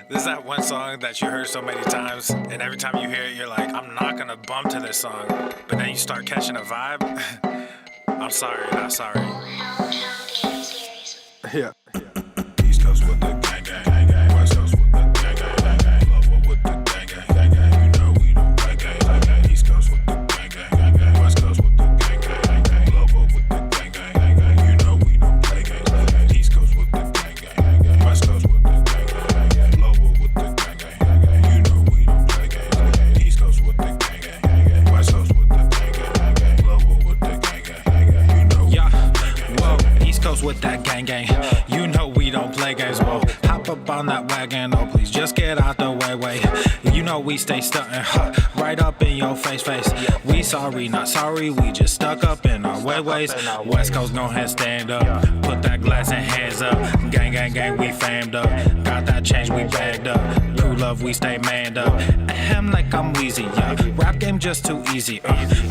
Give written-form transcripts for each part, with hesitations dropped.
This is that one song that you heard so many times, and every time you hear it, you're like, I'm not gonna bump to this song. But then you start catching a vibe. I'm sorry, not sorry. Yeah. East Coast with the gang gang, gang gang. West Coast with the gang gang, gang gang. Love with the gang gang, gang gang. You know we don't play gang gang. East Coast with the gang gang, gang gang. West Coast with the gang gang, gang gang. Love with the gang gang, gang gang. You know we don't play gang gang. East Coast with the gang gang, gang gang. West Coast with the gang gang, gang gang. Love with the gang gang, gang gang. You know we don't play gang gang. East Coast with the gang gang, gang gang. West Coast with the gang gang, gang gang. Love with the gang gang, gang gang. You know. Yeah. Whoa. East Coast with that gang gang. You know we don't play games, whoa. Hop up on that wagon, oh please just get out the way. You know we stay stuntin', right up in your face. We sorry, not sorry, we just stuck up in our ways. West Coast, go ahead, stand up. Put that glass and hands up. Gang, gang, gang, we famed up. Got that change, we bagged up. True love, we stay manned up. Ahem like I'm wheezy, yeah. Rap game just too easy,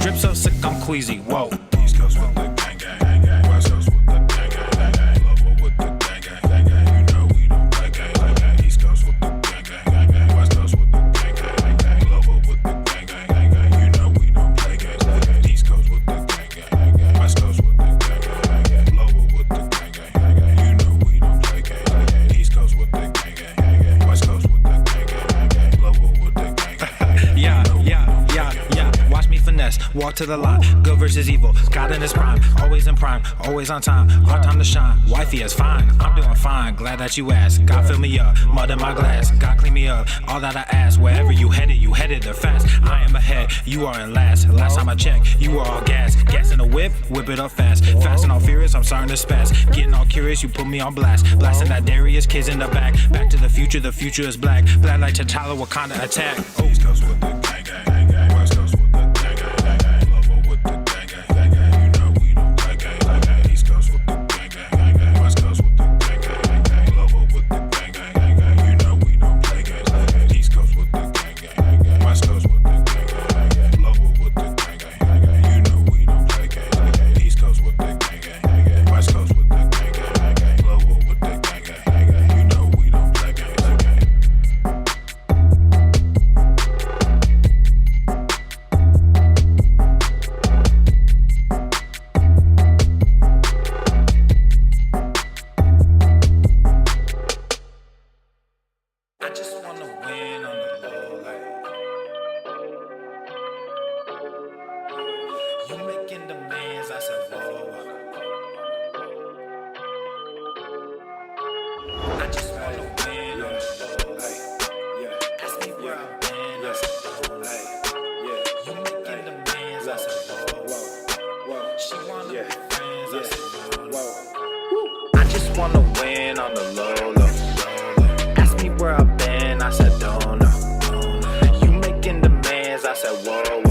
drip so sick, I'm queasy, whoa. East Coast with the gang, gang, gang, gang. West Coast with the gang, gang, gang, gang. Love with the gang, gang, gang, gang. You know we don't play gang, gang, gang. East Coast with the gang, gang, gang, gang. West Coast with the gang, gang, gang, gang. Love with the gang, gang, gang, gang. You know we don't play gang, gang, gang. East Coast with the gang, gang, gang, gang. West Coast with the gang, gang, gang, gang. Love with the gang, gang, gang, gang. You know we don't play gang, gang, gang. East Coast with the gang, gang, gang, gang. West Coast with the gang, gang, gang, gang. Love with the gang, gang, gang. Yeah. Watch me finesse, walk to the line. Good versus evil, God in his prime. Always in prime, always on time. Our time to shine, wifey is fine. I'm doing fine, glad that you asked. God fill me up, mud in my glass. God clean me up, all that I ask. Wherever you headed there fast. I am ahead, you are in last. Last time I checked, you were all gas. Gas in the whip it up fast. Fast and all furious, I'm starting to spaz. Getting all curious, you put me on blast. Blasting that Darius, kids in the back. Back to the future is black. Black like T'Challa, Wakanda attack. East Coast with the gang, gang, gang, gang. West Coast with the gang, gang, gang, gang. Love with the gang, gang, gang, gang. You know we don't play gang, gang, gang. East Coast with the gang, gang, gang, gang. West Coast with the gang, gang, gang, gang. Love with the gang, gang, gang, gang. You know we don't play gang, gang, gang. East Coast with the gang, gang, gang, gang. West Coast with the gang, gang, gang, gang. Love with the gang, gang, gang, gang. You know we don't play gang, gang, gang. East Coast with the gang, gang, gang, gang. West Coast with the gang, gang, gang, gang. Love with the gang, gang, gang, gang. You know we don't play gang, gang, gang. I just wanna win on the low, like you making demands. I said, whoa. I just wanna win on the low, like ask me where I've been. I said, don't like you making demands. I said, whoa. She wanna be friends. I said, no. I just wanna win on the low. Ask me where I've been, I said don't know. You making demands, I said whoa.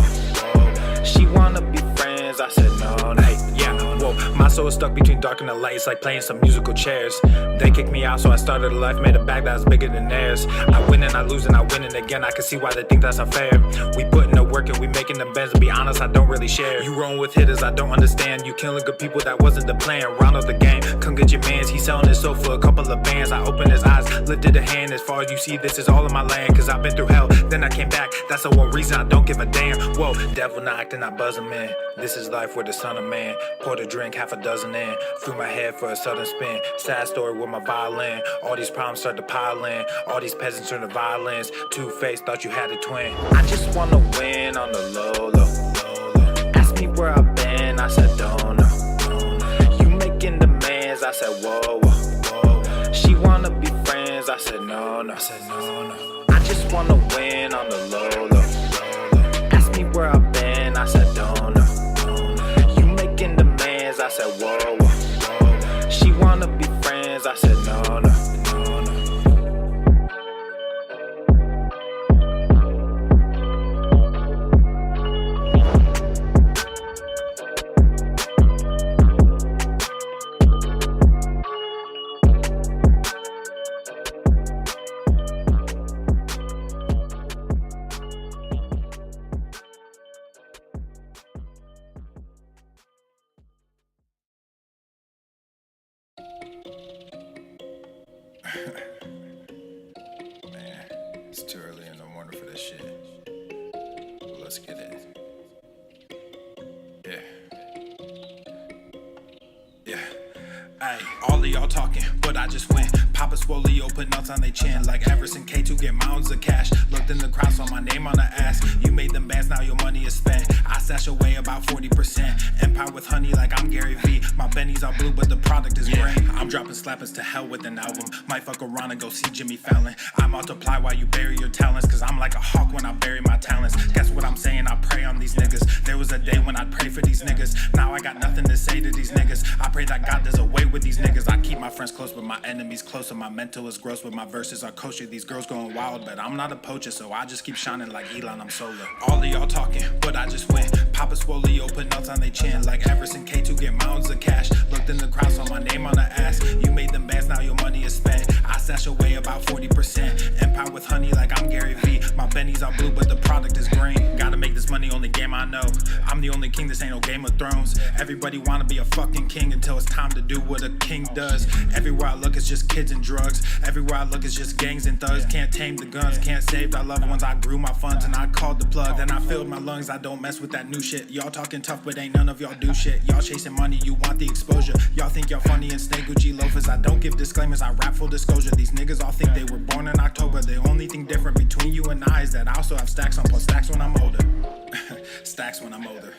She wanna be friends, I said no. Hey, yeah, whoa. My soul is stuck between dark and the light. It's like playing some musical chairs. They kicked me out, so I started a life, made a bag that was bigger than theirs. I win and I lose and I win and again. I can see why they think that's unfair. We putting the work and we making the bends. To be honest, I don't really share. You rolling with hitters, I don't understand. You killing good people, that wasn't the plan. Round up the game, come get your mans. He's selling his soul for a couple of bands. I opened his eyes, lifted a hand. As far as you see, this is all in my land. Cause I've been through hell, then I came back. That's the one reason I don't give a damn. Whoa, devil knocked and I buzz him in. This is life with the son of man. Poured a drink, half a dozen in. Threw my head for a sudden spin. Sad story with my violin. All these problems start to pile in. All these peasants turn to violence. Two-faced, thought you had a twin. I just wanna win on the low. Ask me where I've been, I said don't know. You making demands, I said whoa. She wanna be friends, I said no. I just wanna win on the low. Ask me where I've been, I said don't know. You making demands, I said whoa. She wanna be friends, I said no. It's too early in the morning for this shit. But let's get it. Yeah. Ayy, all of y'all talking, but I just went. Papa Swole, put nuts on they chin. Like Everson K2, get mounds of cash. Looked in the crowd, saw my name on the ass. You made them bands, now your money is spent. I stash away about 40%. Empire with honey like I'm Gary V. My bennies are blue, but the product is green. I'm dropping slappers to hell with an album. Might fuck around and go see Jimmy Fallon. I multiply while you bury your talents, cause I'm like a hawk when I bury my talents. Guess what I'm saying? I pray on these niggas. There was a day when I'd pray for these niggas. Now I got nothing to say to these niggas. I pray that God does away with these niggas. I keep my friends close, but my enemies closer. My mental is gross, but my verses are kosher. These girls going wild, but I'm not a poacher, so I just keep shining like Elon, I'm solar. All of y'all talking, but I just went. Papa Swole, put nuts on they chin. Like Everson K2, get mounds of cash. Looked in the crowd, saw my name on the ass. You made them bands, now your money is spent. I stash away about 40%. Empire with honey like I'm Gary V. My bennies are blue, but the product is green. Gotta make this money, only game I know. I'm the only king, this ain't no Game of Thrones. Everybody wanna be a fucking king until it's time to do what a king does. Everywhere I look, it's just kids and drugs. Everywhere I look, it's just gangs and thugs. Can't tame the guns, can't save our loved ones. I grew my funds and I called the plug. Then I filled my lungs, I don't mess with that new shit. Y'all talking tough, but ain't none of y'all do shit. Y'all chasing money, you want the exposure. Y'all think y'all funny and snake Gucci loafers. I don't give disclaimers, I rap full disclosure. These niggas all think they were born in October. The only thing different between you and I is that I also have stacks on plus stacks when I'm older. Stacks when I'm older.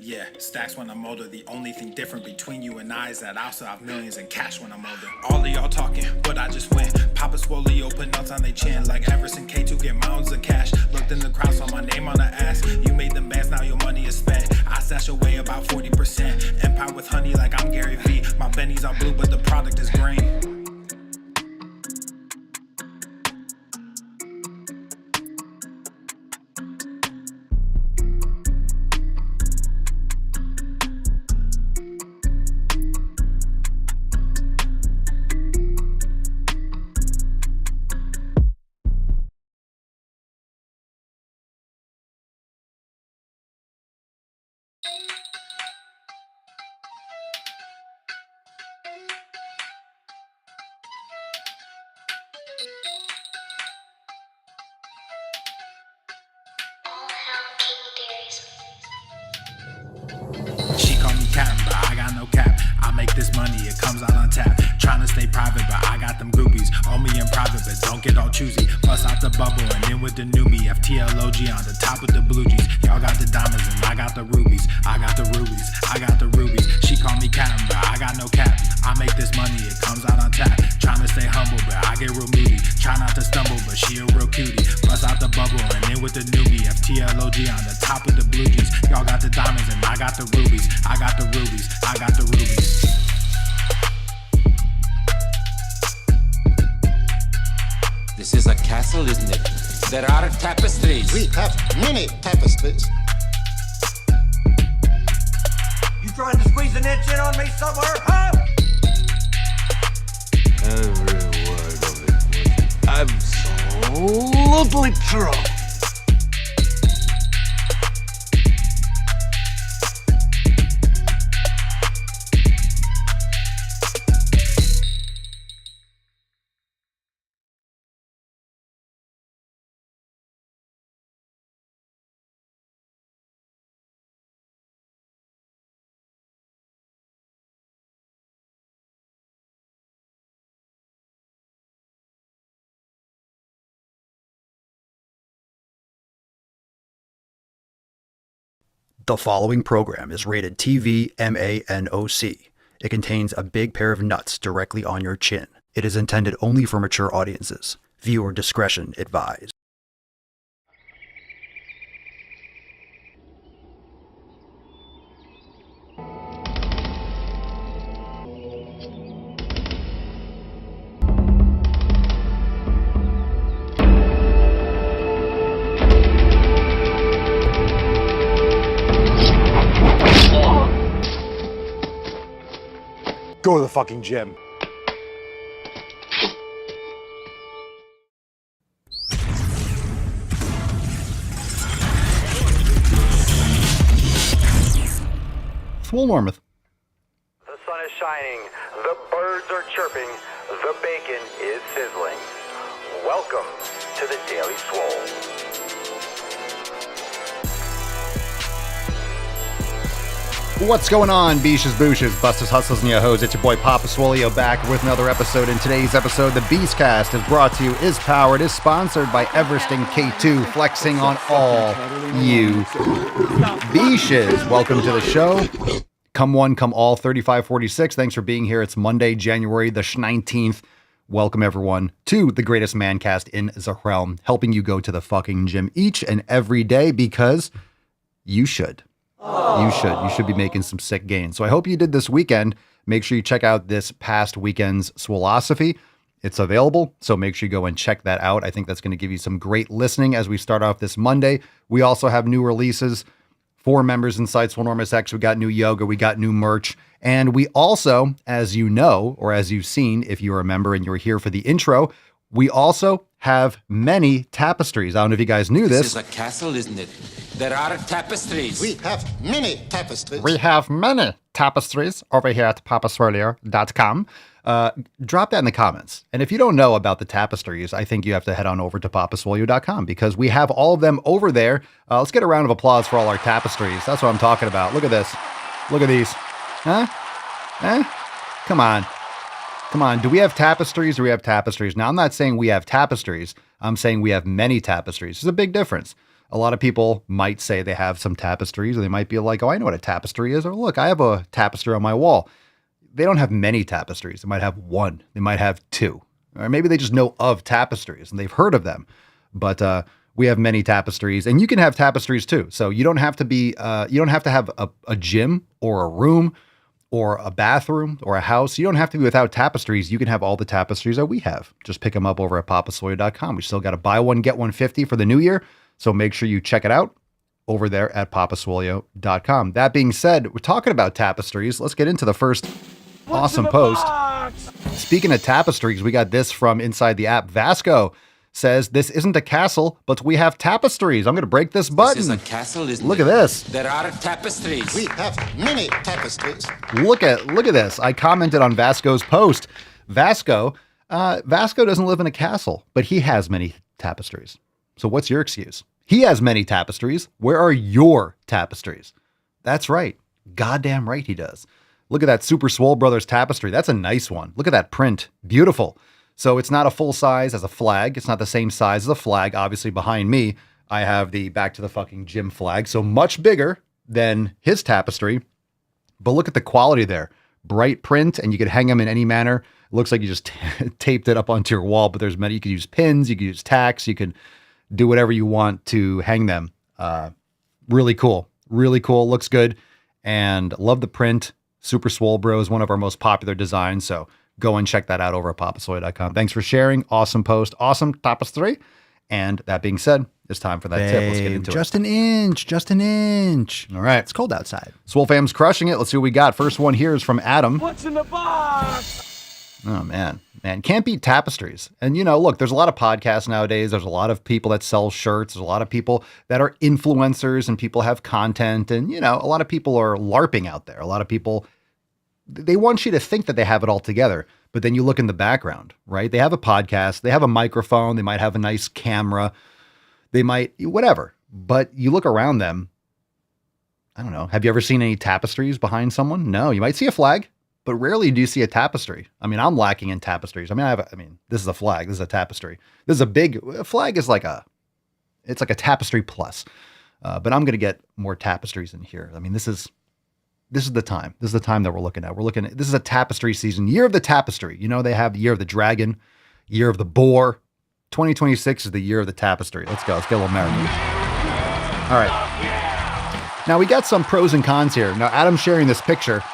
Yeah, stacks when I'm older. The only thing different between you and I is that I also have millions in cash when I'm older. All of y'all talking, but I just went. Papa Swole, put nuts on they chin. Like Everson K2, get mounds of cash. Looked in the crowd, saw my name on the ass. You made them bands, now your money is spent. I stash away about 40%. Empire with honey like I'm Gary V. My bennies are blue, but the product is green. She call me Captain, but I got no cap. I make this money, it comes out on tap. Tryna stay private, but I got them groupies. On me in private, but don't get all choosy. Bust out the bubble and in with the new me. FTLOG on the top of the blue jeans. Y'all got the diamonds and I got the rubies. I got the rubies, I got the rubies. She call me Captain, but I got no cap. I make this money, it comes out on tap. Tryna stay humble, but I get real moody. Try not to stumble, but she a real cutie. Bust out the bubble and in with the new me. FTLOG on the top of the blue jeans. Y'all got the diamonds and I got the rubies. I got the rubies, I got the rubies. This is a castle, isn't it? There are tapestries. We have many tapestries. You trying to squeeze an inch in on me somewhere, huh? Every word of it was absolutely true. The following program is rated TV MANOC. It contains a big pair of nuts directly on your chin. It is intended only for mature audiences. Viewer discretion advised. Go to the fucking gym. Swole Normuth. The sun is shining, the birds are chirping, the bacon is sizzling. Welcome to the Daily Swole. What's going on, Beaches, Booshes, Busters, Hustles, and Yo-Hos? It's your boy Papa Swole back with another episode. In today's episode, the Beastcast is brought to you, is powered, is sponsored by Everesting K2, flexing on all you Beaches. Welcome to the show. Come one, come all, 3546. Thanks for being here. It's Monday, January the 19th. Welcome, everyone, to the greatest mancast in the realm, helping you go to the fucking gym each and every day because you should. You should be making some sick gains. So I hope you did this weekend. Make sure you check out this past weekend's Swolosophy. It's available, so make sure you go and check that out. I think that's going to give you some great listening as we start off this Monday. We also have new releases for members inside Swolenormous X. We got new yoga, we got new merch, and we also, as you know, or as you've seen, if you're a member and you're here for the intro, we also have many tapestries. I don't know if you guys knew This this. is a castle, isn't it? There are tapestries. We have many tapestries. We have many tapestries over here at papaswirlier.com. Drop that in the comments. And if you don't know about the tapestries, I think you have to head on over to papaswirlier.com because we have all of them over there. Let's get a round of applause for all our tapestries. That's what I'm talking about. Look at this. Look at these. Huh? Come on. Come on. Do we have tapestries or we have tapestries? Now, I'm not saying we have tapestries. I'm saying we have many tapestries. There's a big difference. A lot of people might say they have some tapestries, or they might be like, oh, I know what a tapestry is. Or look, I have a tapestry on my wall. They don't have many tapestries. They might have one. They might have two. Or maybe they just know of tapestries and they've heard of them. But we have many tapestries, and you can have tapestries too. So you don't have to be, you don't have to have a gym or a room or a bathroom or a house. You don't have to be without tapestries. You can have all the tapestries that we have. Just pick them up over at papaswirlier.com. We still got to buy one, get one 50 for the new year. So make sure you check it out over there at papaswirlier.com. That being said, we're talking about tapestries. Let's get into the first awesome post. Speaking of tapestries, we got this from inside the app. Vasco says, this isn't a castle, but we have tapestries. I'm going to break this button. This is a castle, isn't Look it? at this. There are tapestries. We have many tapestries. Look at this. I commented on Vasco's post. Vasco doesn't live in a castle, but he has many tapestries. So what's your excuse? He has many tapestries. Where are your tapestries? That's right. Goddamn right he does. Look at that Super Swole Brothers tapestry. That's a nice one. Look at that print. Beautiful. So it's not a full size as a flag. It's not the same size as a flag. Obviously behind me, I have the Back to the Fucking Gym flag. So much bigger than his tapestry. But look at the quality there. Bright print, and you could hang them in any manner. It looks like you just taped it up onto your wall, but there's many. You could use pins. You could use tacks. You could do whatever you want to hang them. Really cool. Really cool. Looks good. And love the print. Super Swole Bro is one of our most popular designs. So go and check that out over at papaswirlier.com. Thanks for sharing. Awesome post. Awesome tapestry. And that being said, it's time for that tip. Let's get into it. Just an inch. All right. It's cold outside. Swole fam's crushing it. Let's see what we got. First one here is from Adam. What's in the box? Oh, man. Can't beat tapestries. And, look, there's a lot of podcasts nowadays. There's a lot of people that sell shirts. There's a lot of people that are influencers and people have content. And, a lot of people are LARPing out there. A lot of people, they want you to think that they have it all together. But then you look in the background, right? They have a podcast. They have a microphone. They might have a nice camera. They might, whatever. But you look around them. I don't know. Have you ever seen any tapestries behind someone? No. You might see a flag. But rarely do you see a tapestry. I mean, I'm lacking in tapestries. This is a flag. This is a tapestry. This is a flag is like it's like a tapestry plus. But I'm going to get more tapestries in here. I mean, this is the time. This is the time that we're looking at. This is a tapestry season, year of the tapestry. They have the year of the dragon, year of the boar. 2026 is the year of the tapestry. Let's go. Let's get a little American. All right. Now we got some pros and cons here. Now, Adam's sharing this picture.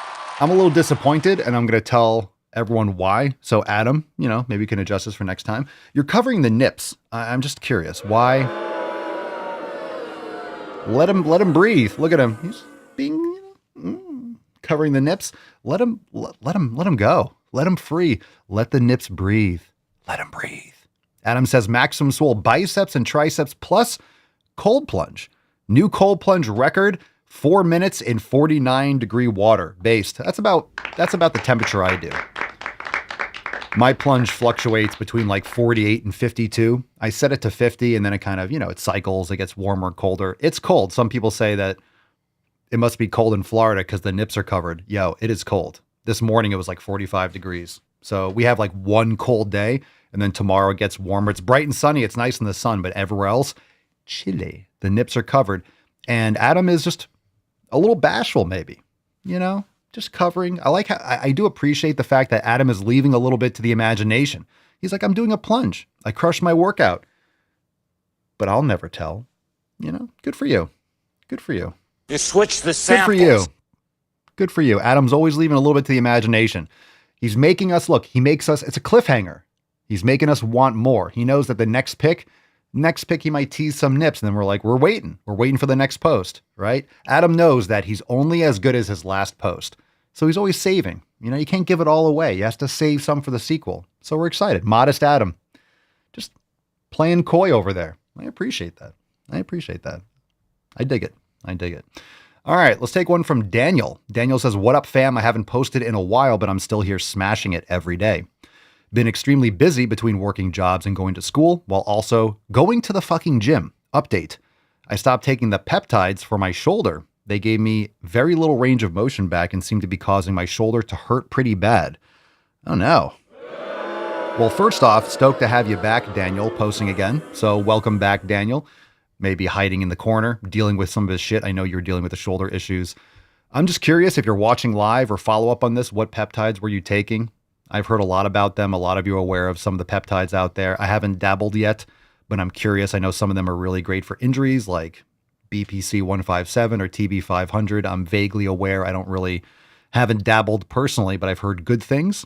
I'm a little disappointed, and I'm going to tell everyone why. So Adam, maybe you can adjust this for next time. You're covering the nips. I'm just curious. Why? Let him breathe. Look at him. He's being, covering the nips. Let him go. Let him free. Let the nips breathe. Let him breathe. Adam says maximum swole biceps and triceps plus cold plunge. New cold plunge record. 4 minutes in 49-degree water based. That's about the temperature I do. My plunge fluctuates between like 48 and 52. I set it to 50 and then it kind of, it cycles. It gets warmer and colder. It's cold. Some people say that it must be cold in Florida because the nips are covered. Yo, it is cold. This morning it was like 45 degrees. So we have like one cold day and then tomorrow it gets warmer. It's bright and sunny. It's nice in the sun, but everywhere else, chilly. The nips are covered. And Adam is just a little bashful maybe, just covering. I like how I do appreciate the fact that Adam is leaving a little bit to the imagination. He's like, I'm doing a plunge. I crushed my workout, but I'll never tell, good for you. Good for you. You switch the samples. Good for you. Good for you. Adam's always leaving a little bit to the imagination. He's making us look, it's a cliffhanger. He's making us want more. He knows that the next pick, he might tease some nips. And then we're like, we're waiting for the next post, right? Adam knows that he's only as good as his last post. So he's always saving, you can't give it all away. He has to save some for the sequel. So we're excited. Modest Adam, just playing coy over there. I appreciate that. I dig it. All right, let's take one from Daniel. Daniel says, what up, fam? I haven't posted in a while, but I'm still here smashing it every day. Been extremely busy between working jobs and going to school while also going to the fucking gym. Update. I stopped taking the peptides for my shoulder. They gave me very little range of motion back and seemed to be causing my shoulder to hurt pretty bad. Oh no. Well, first off, stoked to have you back, Daniel, posting again. So welcome back, Daniel. Maybe hiding in the corner, dealing with some of his shit. I know you're dealing with the shoulder issues. I'm just curious if you're watching live or follow up on this, what peptides were you taking? I've heard a lot about them. A lot of you are aware of some of the peptides out there. I haven't dabbled yet, but I'm curious. I know some of them are really great for injuries like BPC 157 or TB 500. I'm vaguely aware. Haven't dabbled personally, but I've heard good things.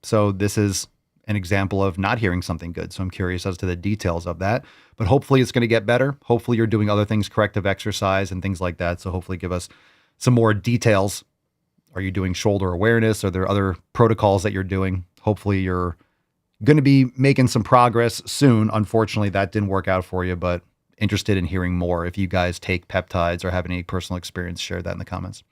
So this is an example of not hearing something good. So I'm curious as to the details of that, but hopefully it's going to get better. Hopefully you're doing other things, corrective exercise and things like that. So hopefully give us some more details. Are you doing shoulder awareness? Are there other protocols that you're doing? Hopefully you're going to be making some progress soon. Unfortunately, that didn't work out for you, but interested in hearing more. If you guys take peptides or have any personal experience, share that in the comments.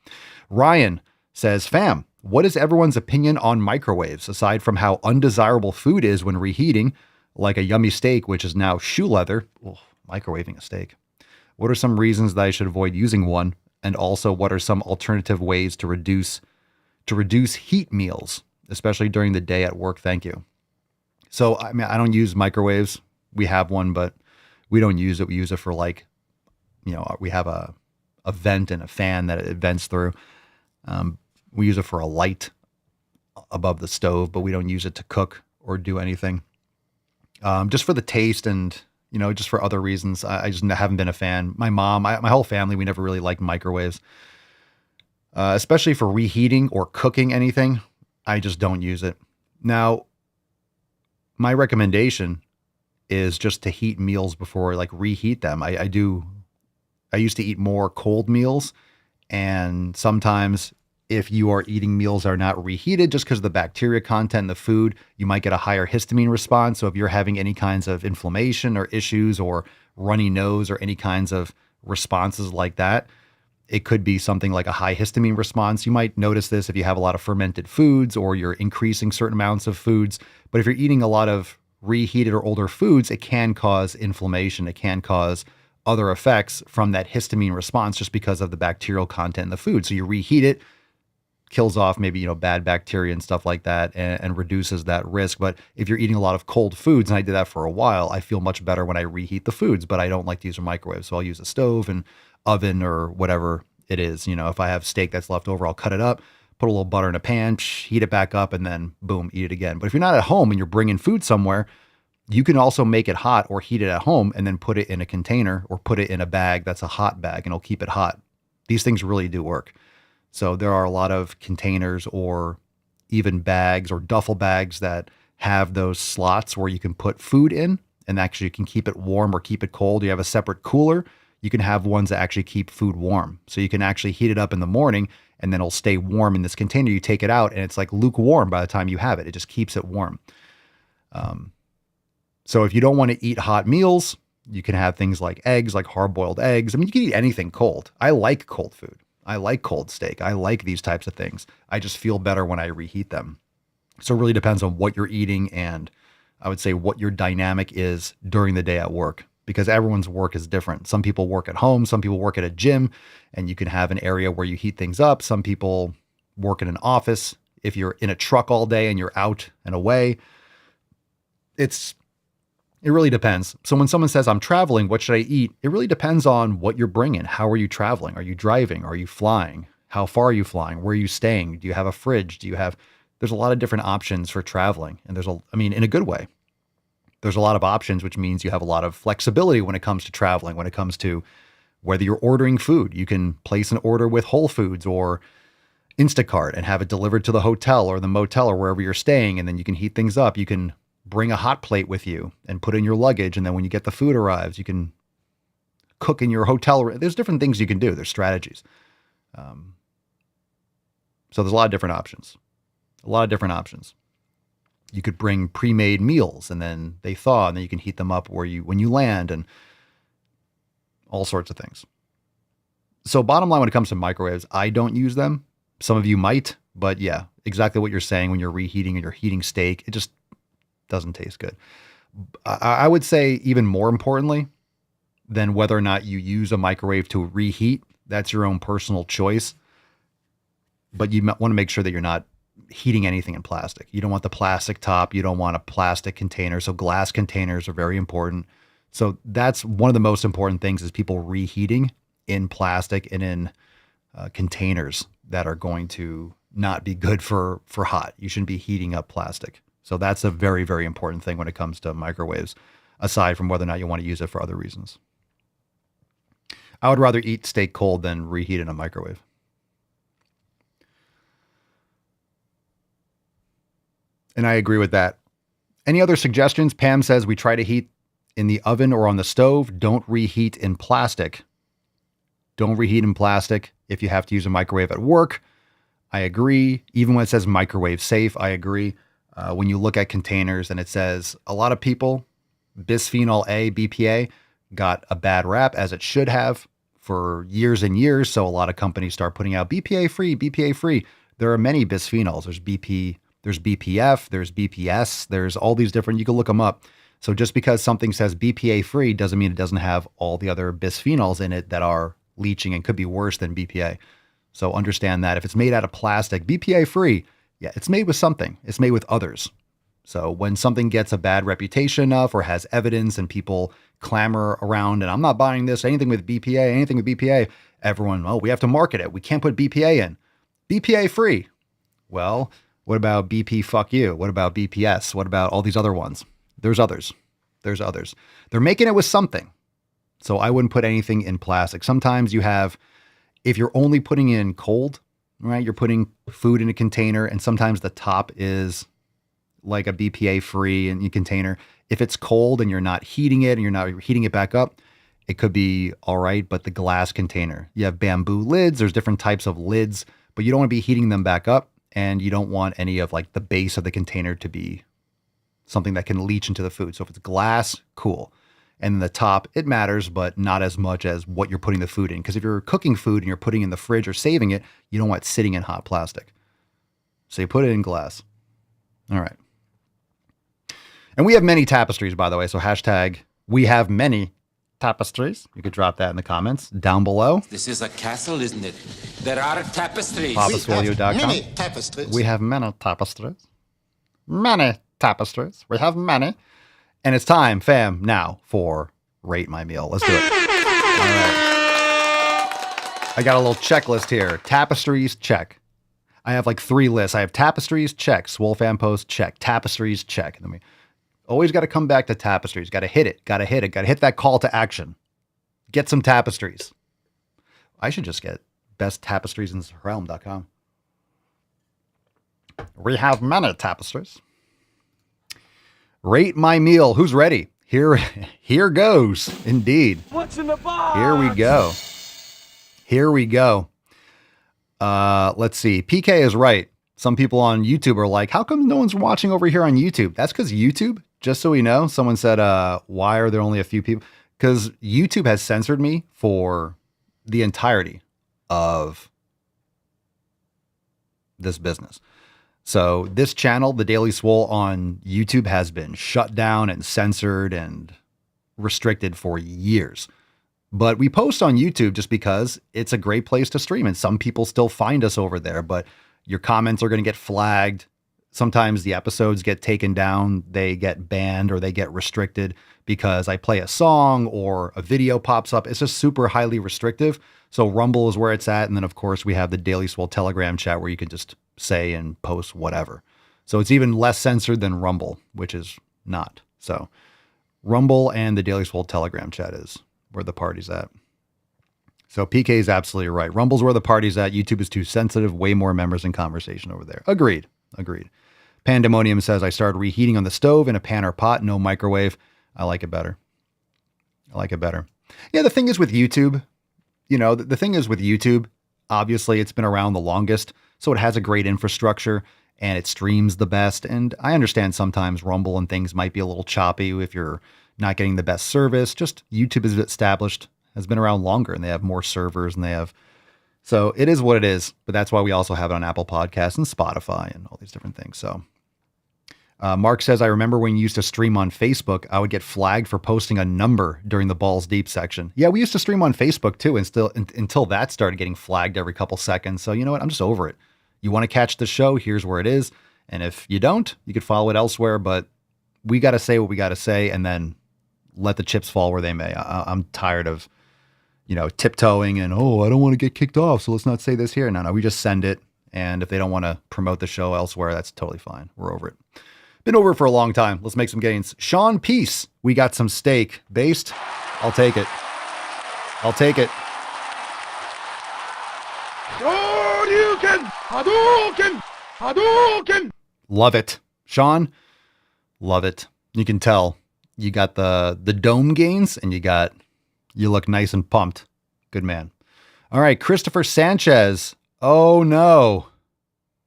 Ryan says, fam, what is everyone's opinion on microwaves, aside from how undesirable food is when reheating, like a yummy steak, which is now shoe leather? Ugh, microwaving a steak. What are some reasons that I should avoid using one? And also, what are some alternative ways to reduce heat meals, especially during the day at work? Thank you. So, I mean, I don't use microwaves. We have one, but we don't use it. We use it for we have a vent and a fan that it vents through. We use it for a light above the stove, but we don't use it to cook or do anything. Just for the taste and, just for other reasons. I just haven't been a fan. My mom, my whole family, we never really liked microwaves, especially for reheating or cooking anything. I just don't use it. Now, my recommendation is just to heat meals before reheat them. I used to eat more cold meals, and sometimes if you are eating meals that are not reheated, just because of the bacteria content in the food, you might get a higher histamine response. So if you're having any kinds of inflammation or issues or runny nose or any kinds of responses like that, it could be something like a high histamine response. You might notice this if you have a lot of fermented foods or you're increasing certain amounts of foods. But if you're eating a lot of reheated or older foods, it can cause inflammation. It can cause other effects from that histamine response just because of the bacterial content in the food. So you reheat it, kills off maybe, bad bacteria and stuff like that and reduces that risk. But if you're eating a lot of cold foods, and I did that for a while, I feel much better when I reheat the foods, but I don't like to use a microwave. So I'll use a stove and oven or whatever it is. If I have steak that's left over, I'll cut it up, put a little butter in a pan, heat it back up, and then boom, eat it again. But if you're not at home and you're bringing food somewhere, you can also make it hot or heat it at home and then put it in a container or put it in a bag that's a hot bag and it'll keep it hot. These things really do work. So there are a lot of containers or even bags or duffel bags that have those slots where you can put food in and actually you can keep it warm or keep it cold. You have a separate cooler. You can have ones that actually keep food warm. So you can actually heat it up in the morning and then it'll stay warm in this container. You take it out and it's like lukewarm by the time you have it. It just keeps it warm. So if you don't want to eat hot meals, you can have things like eggs, like hard-boiled eggs. I mean, you can eat anything cold. I like cold food. I like cold steak. I like these types of things. I just feel better when I reheat them. So it really depends on what you're eating, and I would say what your dynamic is during the day at work, because everyone's work is different. Some people work at home, some people work at a gym, and you can have an area where you heat things up. Some people work in an office. If you're in a truck all day and you're out and away, it really depends. So when someone says, I'm traveling, what should I eat? It really depends on what you're bringing. How are you traveling? Are you driving? Are you flying? How far are you flying? Where are you staying? Do you have a fridge? There's a lot of different options for traveling. And in a good way, there's a lot of options, which means you have a lot of flexibility when it comes to traveling, when it comes to whether you're ordering food. You can place an order with Whole Foods or Instacart and have it delivered to the hotel or the motel or wherever you're staying. And then you can heat things up. You can bring a hot plate with you and put in your luggage. And then when you get the food arrives, you can cook in your hotel. There's different things you can do. There's strategies. So there's a lot of different options. You could bring pre-made meals and then they thaw and then you can heat them up when you land, and all sorts of things. So bottom line, when it comes to microwaves, I don't use them. Some of you might, but yeah, exactly what you're saying. When you're reheating and you're heating steak, it just doesn't taste good. I would say even more importantly than whether or not you use a microwave to reheat, that's your own personal choice. But you want to make sure that you're not heating anything in plastic. You don't want the plastic top. You don't want a plastic container. So glass containers are very important. So that's one of the most important things, is people reheating in plastic and in containers that are going to not be good for hot. You shouldn't be heating up plastic. So that's a very, very important thing when it comes to microwaves, aside from whether or not you want to use it for other reasons. I would rather eat steak cold than reheat in a microwave. And I agree with that. Any other suggestions? Pam says we try to heat in the oven or on the stove. Don't reheat in plastic. Don't reheat in plastic if you have to use a microwave at work. I agree. Even when it says microwave safe, I agree. When you look at containers and it says, a lot of people, bisphenol A, BPA, got a bad rap, as it should have, for years and years. So a lot of companies start putting out BPA free, BPA free. There are many bisphenols. There's BP, there's BPF, there's BPS, there's all these different, you can look them up. So just because something says BPA free doesn't mean it doesn't have all the other bisphenols in it that are leaching and could be worse than BPA. So understand that if it's made out of plastic, BPA free, yeah, it's made with something. It's made with others. So when something gets a bad reputation enough or has evidence and people clamor around, and I'm not buying this, anything with BPA, everyone, we have to market it. We can't put BPA in. BPA free. Well, what about BP fuck you? What about BPS? What about all these other ones? There's others. They're making it with something. So I wouldn't put anything in plastic. Sometimes you have, if you're only putting in cold, right? You're putting food in a container, and sometimes the top is like a BPA free in your container. If it's cold and you're not heating it and you're not heating it back up, it could be all right. But the glass container, you have bamboo lids. There's different types of lids, but you don't want to be heating them back up. And you don't want any of like the base of the container to be something that can leach into the food. So if it's glass, cool. And the top, it matters, but not as much as what you're putting the food in. Because if you're cooking food and you're putting it in the fridge or saving it, you don't want it sitting in hot plastic. So you put it in glass. All right. And we have many tapestries, by the way. So hashtag we have many tapestries. You could drop that in the comments down below. This is a castle, isn't it? There are tapestries. PapaSwolio.com. Many tapestries. We have many tapestries. Many tapestries. We have many. And it's time, fam, now for Rate My Meal. Let's do it. All right. I got a little checklist here. Tapestries, check. I have like 3 lists. I have tapestries, check. Swole fan post, check. Tapestries, check. And then we always got to come back to tapestries. Got to hit it. Got to hit that call to action. Get some tapestries. I should just get besttapestries.realm.com. We have many tapestries. Rate my meal. Who's ready? Here goes. Indeed. What's in the box? Here we go. Let's see. PK is right. Some people on YouTube are like, how come no one's watching over here on YouTube? That's because YouTube, just so we know, someone said, why are there only a few people? Because YouTube has censored me for the entirety of this business. So this channel, The Daily Swole on YouTube, has been shut down and censored and restricted for years. But we post on YouTube just because it's a great place to stream. And some people still find us over there, but your comments are going to get flagged. Sometimes the episodes get taken down, they get banned or they get restricted because I play a song or a video pops up. It's just super highly restrictive. So Rumble is where it's at. And then of course we have the Daily Swole Telegram chat where you can just say and post whatever. So it's even less censored than Rumble, which is not. So Rumble and the Daily Swole Telegram chat is where the party's at. So PK is absolutely right. Rumble's where the party's at. YouTube is too sensitive. Way more members in conversation over there. Agreed. Pandemonium says, I started reheating on the stove in a pan or pot, no microwave. I like it better. Yeah, the thing is with YouTube, the thing is with YouTube, obviously it's been around the longest, so it has a great infrastructure and it streams the best. And I understand sometimes Rumble and things might be a little choppy if you're not getting the best service. Just YouTube is established, has been around longer, and they have more servers and so it is what it is, but that's why we also have it on Apple Podcasts and Spotify and all these different things. So Mark says, I remember when you used to stream on Facebook, I would get flagged for posting a number during the Balls Deep section. Yeah, we used to stream on Facebook too, and still until that started getting flagged every couple seconds. So you know what? I'm just over it. You want to catch the show? Here's where it is. And if you don't, you could follow it elsewhere, but we got to say what we got to say and then let the chips fall where they may. I'm tired of, tiptoeing and, I don't want to get kicked off, so let's not say this here. No, we just send it. And if they don't want to promote the show elsewhere, that's totally fine. We're over it. Been over it for a long time. Let's make some gains. Sean Peace. We got some steak based. I'll take it. Hadouken! Love it. Sean, love it. You can tell you got the dome gains and you look nice and pumped. Good man. All right. Christopher Sanchez. Oh no.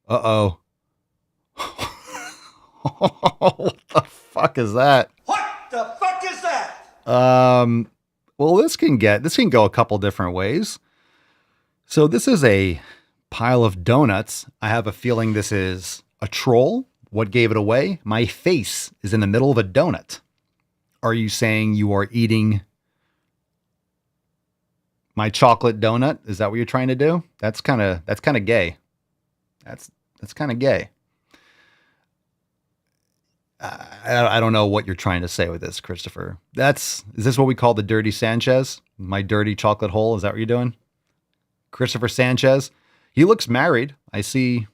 Uh-oh. What the fuck is that? What the fuck is that? Well, this can go a couple different ways. So this is a pile of donuts. I have a feeling this is a troll. What gave it away? My face is in the middle of a donut. Are you saying you are eating my chocolate donut? Is that what you're trying to do? That's kind of gay. That's kind of gay. I don't know what you're trying to say with this, Christopher. Is this what we call the dirty Sanchez? My dirty chocolate hole? Is that what you're doing? Christopher Sanchez. He looks married. I see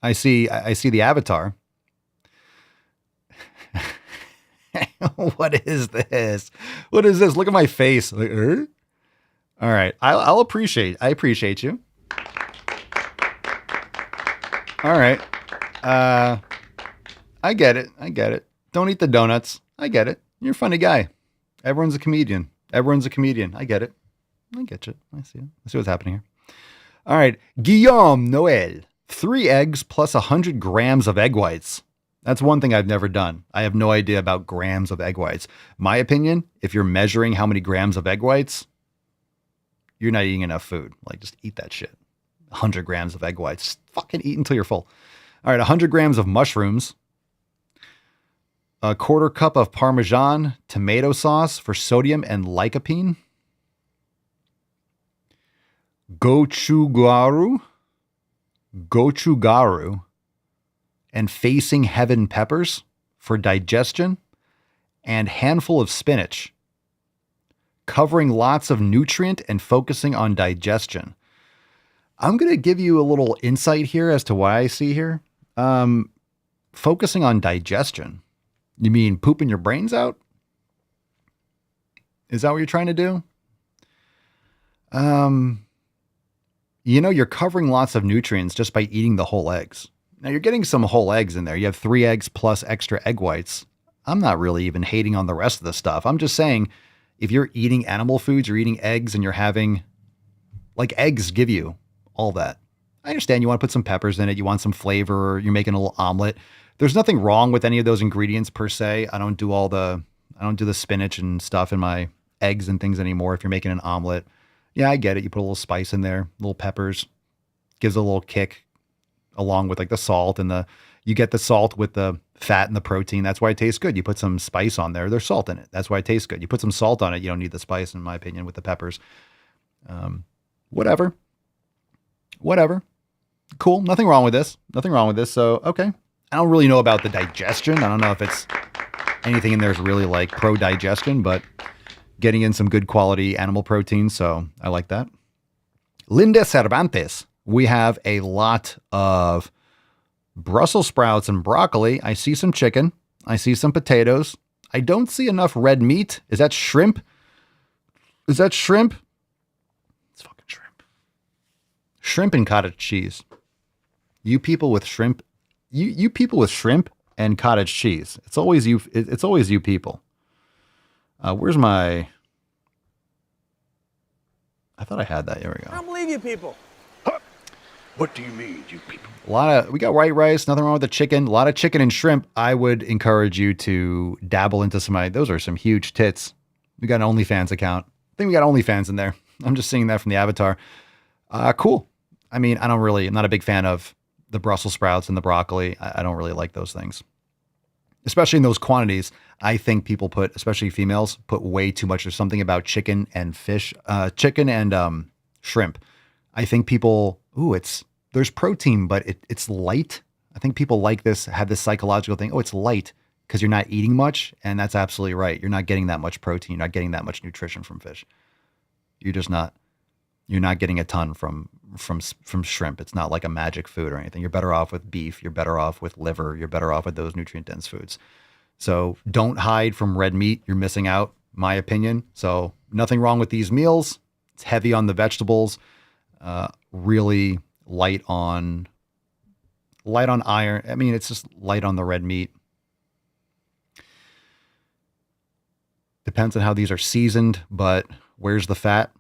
the avatar. What is this? Look at my face. Like, All right. I appreciate you. All right. I get it. Don't eat the donuts. I get it. You're a funny guy. Everyone's a comedian. I get it. I get you. I see what's happening here. All right. Guillaume Noel. 3 eggs plus 100 grams of egg whites. That's one thing I've never done. I have no idea about grams of egg whites. My opinion, if you're measuring how many grams of egg whites, you're not eating enough food. Like, just eat that shit. 100 grams of egg whites. Just fucking eat until you're full. All right. 100 grams of mushrooms. A 1/4 cup of Parmesan tomato sauce for sodium and lycopene. Gochugaru and facing heaven peppers for digestion, and handful of spinach, covering lots of nutrient and focusing on digestion. I'm going to give you a little insight here as to why I see here. Focusing on digestion. You mean pooping your brains out? Is that what you're trying to do? You're covering lots of nutrients just by eating the whole eggs. Now you're getting some whole eggs in there. You have 3 eggs plus extra egg whites. I'm not really even hating on the rest of the stuff. I'm just saying, if you're eating animal foods, you're eating eggs and you're having, like, eggs give you all that. I understand you want to put some peppers in it. You want some flavor, or you're making a little omelet. There's nothing wrong with any of those ingredients per se. I don't do the spinach and stuff in my eggs and things anymore. If you're making an omelet, yeah, I get it. You put a little spice in there, little peppers, gives a little kick. along with like the salt and you get the salt with the fat and the protein. That's why it tastes good. You put some spice on there. There's salt in it. That's why it tastes good. You put some salt on it. You don't need the spice, in my opinion, with the peppers. Whatever. Cool. Nothing wrong with this. So, okay. I don't really know about the digestion. I don't know if it's anything in there is really like pro-digestion, but getting in some good quality animal protein. So I like that. Linda Cervantes. We have a lot of Brussels sprouts and broccoli. I see some chicken. I see some potatoes. I don't see enough red meat. Is that shrimp? It's fucking shrimp. Shrimp and cottage cheese. You people with shrimp. You people with shrimp and cottage cheese. It's always you. It's always you people. Where's my... I thought I had that. Here we go. I don't believe you people. What do you mean, you people? We got white rice, nothing wrong with the chicken. A lot of chicken and shrimp. I would encourage you to dabble into those are some huge tits. We got an OnlyFans account. I think we got OnlyFans in there. I'm just seeing that from the avatar. Cool. I mean, I'm not a big fan of the Brussels sprouts and the broccoli. I don't really like those things, especially in those quantities. I think people especially females, put way too much. There's something about chicken and fish, chicken and shrimp. I think people, there's protein, but it's light. I think people like this, have this psychological thing. Oh, it's light because you're not eating much. And that's absolutely right. You're not getting that much protein. You're not getting that much nutrition from fish. You're not getting a ton from shrimp. It's not like a magic food or anything. You're better off with beef. You're better off with liver. You're better off with those nutrient dense foods. So don't hide from red meat. You're missing out, my opinion. So nothing wrong with these meals. It's heavy on the vegetables, really light on iron. I mean, it's just light on the red meat. Depends on how these are seasoned, but where's the fat?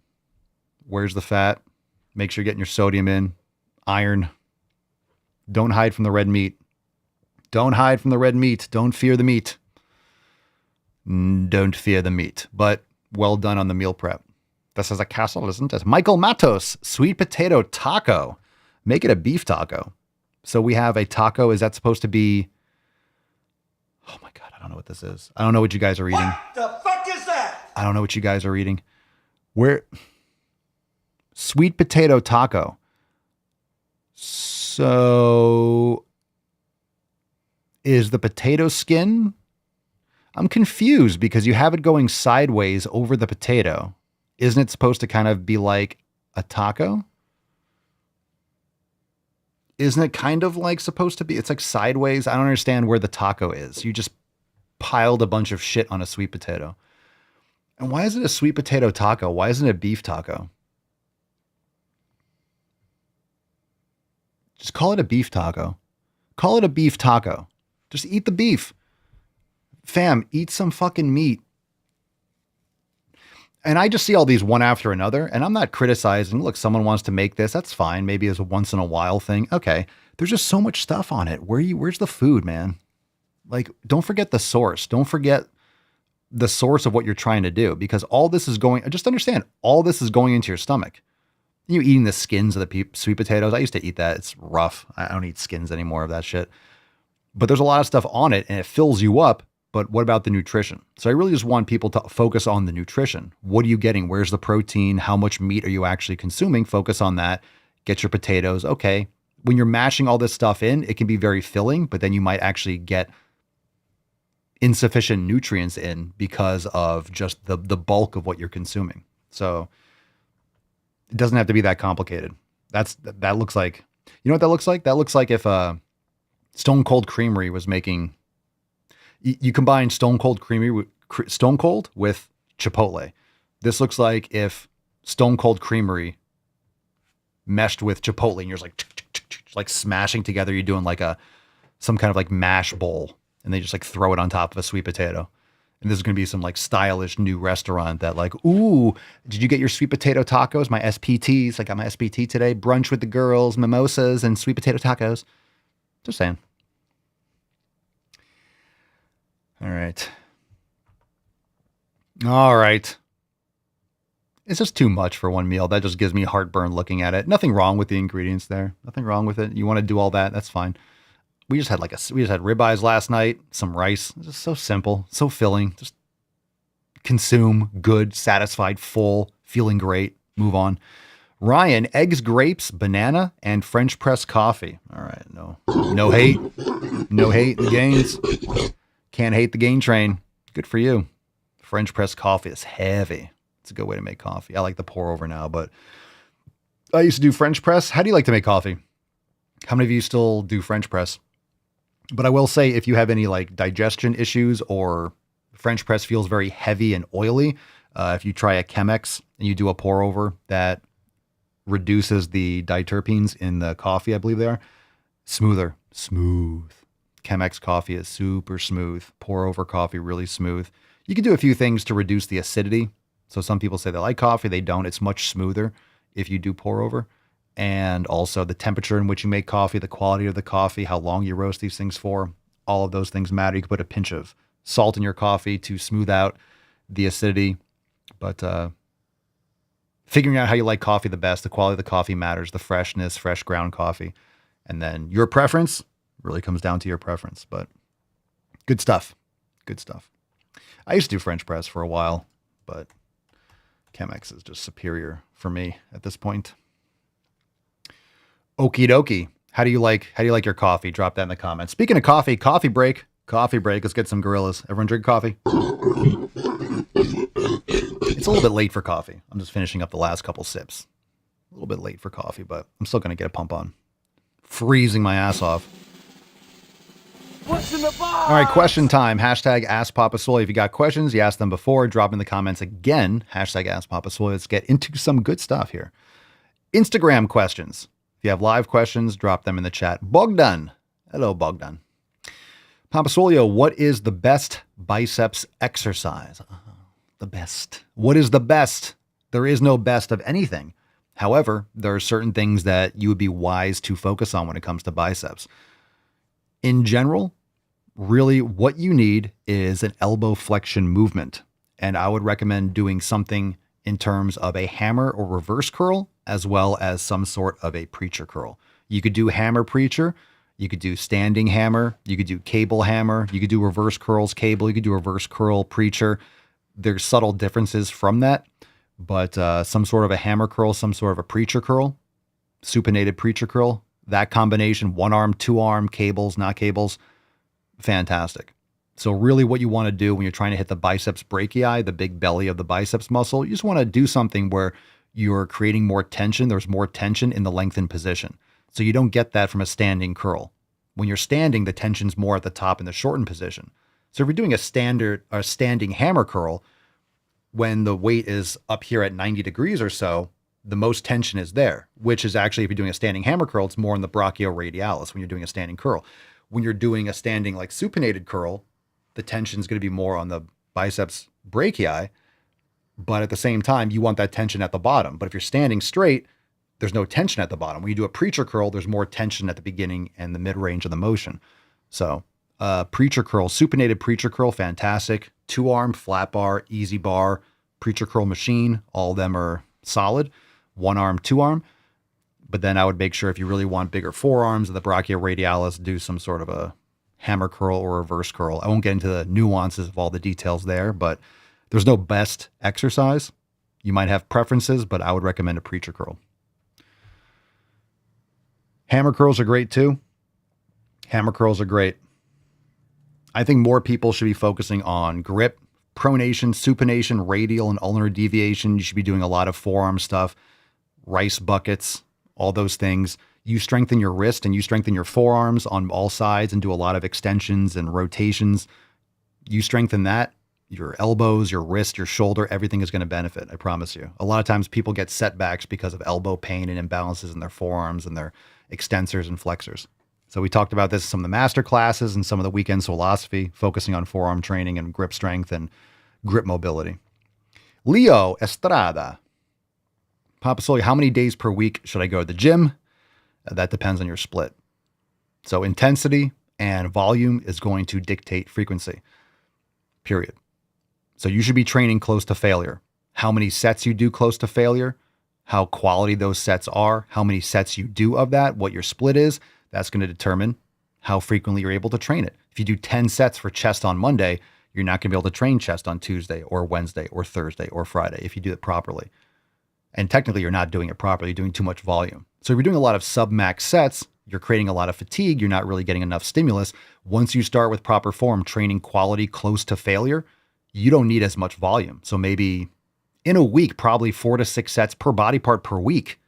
Make sure you're getting your sodium in. Iron. Don't hide from the red meat. Don't fear the meat. Don't fear the meat. But well done on the meal prep. This is a castle, isn't it? Michael Matos, sweet potato taco. Make it a beef taco. So we have a taco. Is that supposed to be... Oh my God, I don't know what this is. I don't know what you guys are eating. What the fuck is that? I don't know what you guys are eating. Sweet potato taco. So is the potato skin? I'm confused because you have it going sideways over the potato. Isn't it supposed to kind of be like a taco? Isn't it kind of like supposed to be? It's like sideways. I don't understand where the taco is. You just piled a bunch of shit on a sweet potato. And why is it a sweet potato taco? Why isn't it a beef taco? Just call it a beef taco. Call it a beef taco. Just eat the beef. Fam, eat some fucking meat. And I just see all these one after another, and I'm not criticizing. Look, someone wants to make this. That's fine. Maybe it's a once in a while thing. Okay. There's just so much stuff on it. Where's the food, man? Like, don't forget the source. Don't forget the source of what you're trying to do, because all this is just understand, all this is going into your stomach. You eating the skins of the sweet potatoes. I used to eat that. It's rough. I don't eat skins anymore of that shit. But there's a lot of stuff on it and it fills you up. But what about the nutrition? So I really just want people to focus on the nutrition. What are you getting? Where's the protein? How much meat are you actually consuming? Focus on that. Get your potatoes. Okay. When you're mashing all this stuff in, it can be very filling, but then you might actually get insufficient nutrients in because of just the bulk of what you're consuming. So it doesn't have to be that complicated. That looks like, you know what that looks like? That looks like if Stone Cold Creamery was making, you combine Stone Cold Creamery with Stone Cold with Chipotle. This looks like if Stone Cold Creamery meshed with Chipotle and you're just like smashing together. You're doing like some kind of like mash bowl, and they just like throw it on top of a sweet potato. And this is going to be some like stylish new restaurant that like, ooh, did you get your sweet potato tacos? My SPTs. I got my SPT today. Brunch with the girls, mimosas, and sweet potato tacos. Just saying. All right. It's just too much for one meal. That just gives me heartburn looking at it. Nothing wrong with the ingredients there. Nothing wrong with it. You want to do all that, that's fine. We just had ribeyes last night, some rice. It's just so simple, so filling. Just consume, good, satisfied, full, feeling great. Move on. Ryan, eggs, grapes, banana, and French press coffee. All right, no hate. No hate the gains. Can't hate the gain train. Good for you. French press coffee is heavy. It's a good way to make coffee. I like the pour over now, but I used to do French press. How do you like to make coffee? How many of you still do French press? But I will say, if you have any like digestion issues or French press feels very heavy and oily, if you try a Chemex and you do a pour over, that reduces the diterpenes in the coffee, I believe they are. Smooth. Chemex coffee is super smooth. Pour over coffee, really smooth. You can do a few things to reduce the acidity. So some people say they like coffee, they don't. It's much smoother if you do pour over. And also the temperature in which you make coffee, the quality of the coffee, how long you roast these things for, all of those things matter. You can put a pinch of salt in your coffee to smooth out the acidity. But figuring out how you like coffee the best, the quality of the coffee matters, the freshness, fresh ground coffee. And then your preference really comes down to your preference. But good stuff. Good stuff. I used to do French press for a while, but Chemex is just superior for me at this point. Okie dokie. How do you like your coffee? Drop that in the comments. Speaking of coffee break. Let's get some gorillas. Everyone drink coffee. It's a little bit late for coffee. I'm just finishing up the last couple sips. A little bit late for coffee, but I'm still going to get a pump on. Freezing my ass off. What's in the box? All right, question time. Hashtag Ask Papa Swole. If you got questions, you asked them before, drop in the comments again. Hashtag Ask Papa Swole. Let's get into some good stuff here. Instagram questions. If you have live questions, drop them in the chat. Bogdan. Hello, Bogdan. Papa Swolio, what is the best biceps exercise? The best. What is the best? There is no best of anything. However, there are certain things that you would be wise to focus on when it comes to biceps. In general, really what you need is an elbow flexion movement. And I would recommend doing something in terms of a hammer or reverse curl, as well as some sort of a preacher curl. You could do hammer preacher. You could do standing hammer. You could do cable hammer. You could do reverse curls cable. You could do reverse curl preacher. There's subtle differences from that, but some sort of a hammer curl, some sort of a preacher curl, supinated preacher curl, that combination, one arm, two arm, cables, not cables, fantastic. So really what you want to do when you're trying to hit the biceps brachii, the big belly of the biceps muscle, you just want to do something where you're creating more tension. There's more tension in the lengthened position. So you don't get that from a standing curl. When you're standing, the tension's more at the top in the shortened position. So if you're doing a standing hammer curl, when the weight is up here at 90 degrees or so, the most tension is there, which is actually, if you're doing a standing hammer curl, it's more in the brachioradialis when you're doing a standing curl. When you're doing a standing like supinated curl, the tension is going to be more on the biceps brachii, but at the same time, you want that tension at the bottom. But if you're standing straight, there's no tension at the bottom. When you do a preacher curl, there's more tension at the beginning and the mid-range of the motion. So preacher curl, supinated preacher curl, fantastic. 2-arm, flat bar, easy bar, preacher curl machine, all of them are solid. 1-arm, 2-arm. But then I would make sure if you really want bigger forearms of the brachioradialis, do some sort of a hammer curl or reverse curl. I won't get into the nuances of all the details there, but there's no best exercise. You might have preferences, but I would recommend a preacher curl. Hammer curls are great too. Hammer curls are great. I think more people should be focusing on grip, pronation, supination, radial, and ulnar deviation. You should be doing a lot of forearm stuff, rice buckets, all those things. You strengthen your wrist and you strengthen your forearms on all sides and do a lot of extensions and rotations. You strengthen that, your elbows, your wrist, your shoulder, everything is going to benefit. I promise you. A lot of times people get setbacks because of elbow pain and imbalances in their forearms and their extensors and flexors. So we talked about this in some of the master classes and some of the weekend philosophy, focusing on forearm training and grip strength and grip mobility. Leo Estrada. Papa Swole, how many days per week should I go to the gym? That depends on your split. So intensity and volume is going to dictate frequency, period. So you should be training close to failure. how many sets you do close to failure, how quality those sets are, how many sets you do of that, what your split is. That's going to determine how frequently you're able to train it. If you do 10 sets for chest on Monday, you're not going to be able to train chest on Tuesday or Wednesday or Thursday or Friday if you do it properly. And technically, you're not doing it properly. You're doing too much volume. So if you're doing a lot of sub-max sets, you're creating a lot of fatigue. You're not really getting enough stimulus. Once you start with proper form, training quality close to failure, you don't need as much volume. So maybe in a week, probably 4 to 6 sets per body part per week.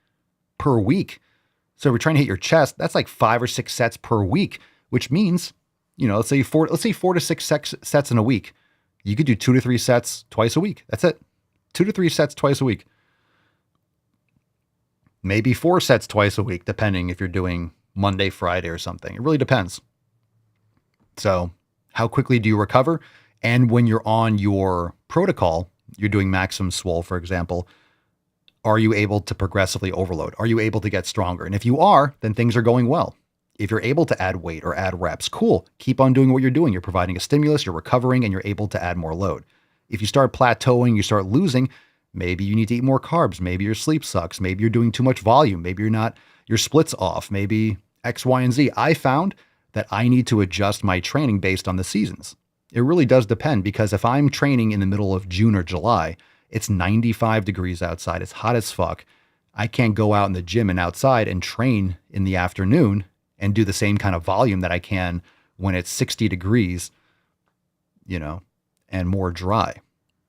So if you're trying to hit your chest, that's like 5 or 6 sets per week, which means, let's say 4 to 6 sets in a week. You could do 2 to 3 sets twice a week. That's it. 2 to 3 sets twice a week. Maybe 4 sets twice a week, depending if you're doing Monday, Friday or something. It really depends. So how quickly do you recover? And when you're on your protocol, you're doing maximum swole, for example, are you able to progressively overload? Are you able to get stronger? And if you are, then things are going well. If you're able to add weight or add reps, cool. Keep on doing what you're doing. You're providing a stimulus, you're recovering, and you're able to add more load. If you start plateauing, you start losing, maybe you need to eat more carbs. Maybe your sleep sucks. Maybe you're doing too much volume. Maybe your split's off. Maybe X, Y, and Z. I found that I need to adjust my training based on the seasons. It really does depend, because if I'm training in the middle of June or July, it's 95 degrees outside. It's hot as fuck. I can't go out in the gym and outside and train in the afternoon and do the same kind of volume that I can when it's 60 degrees, and more dry.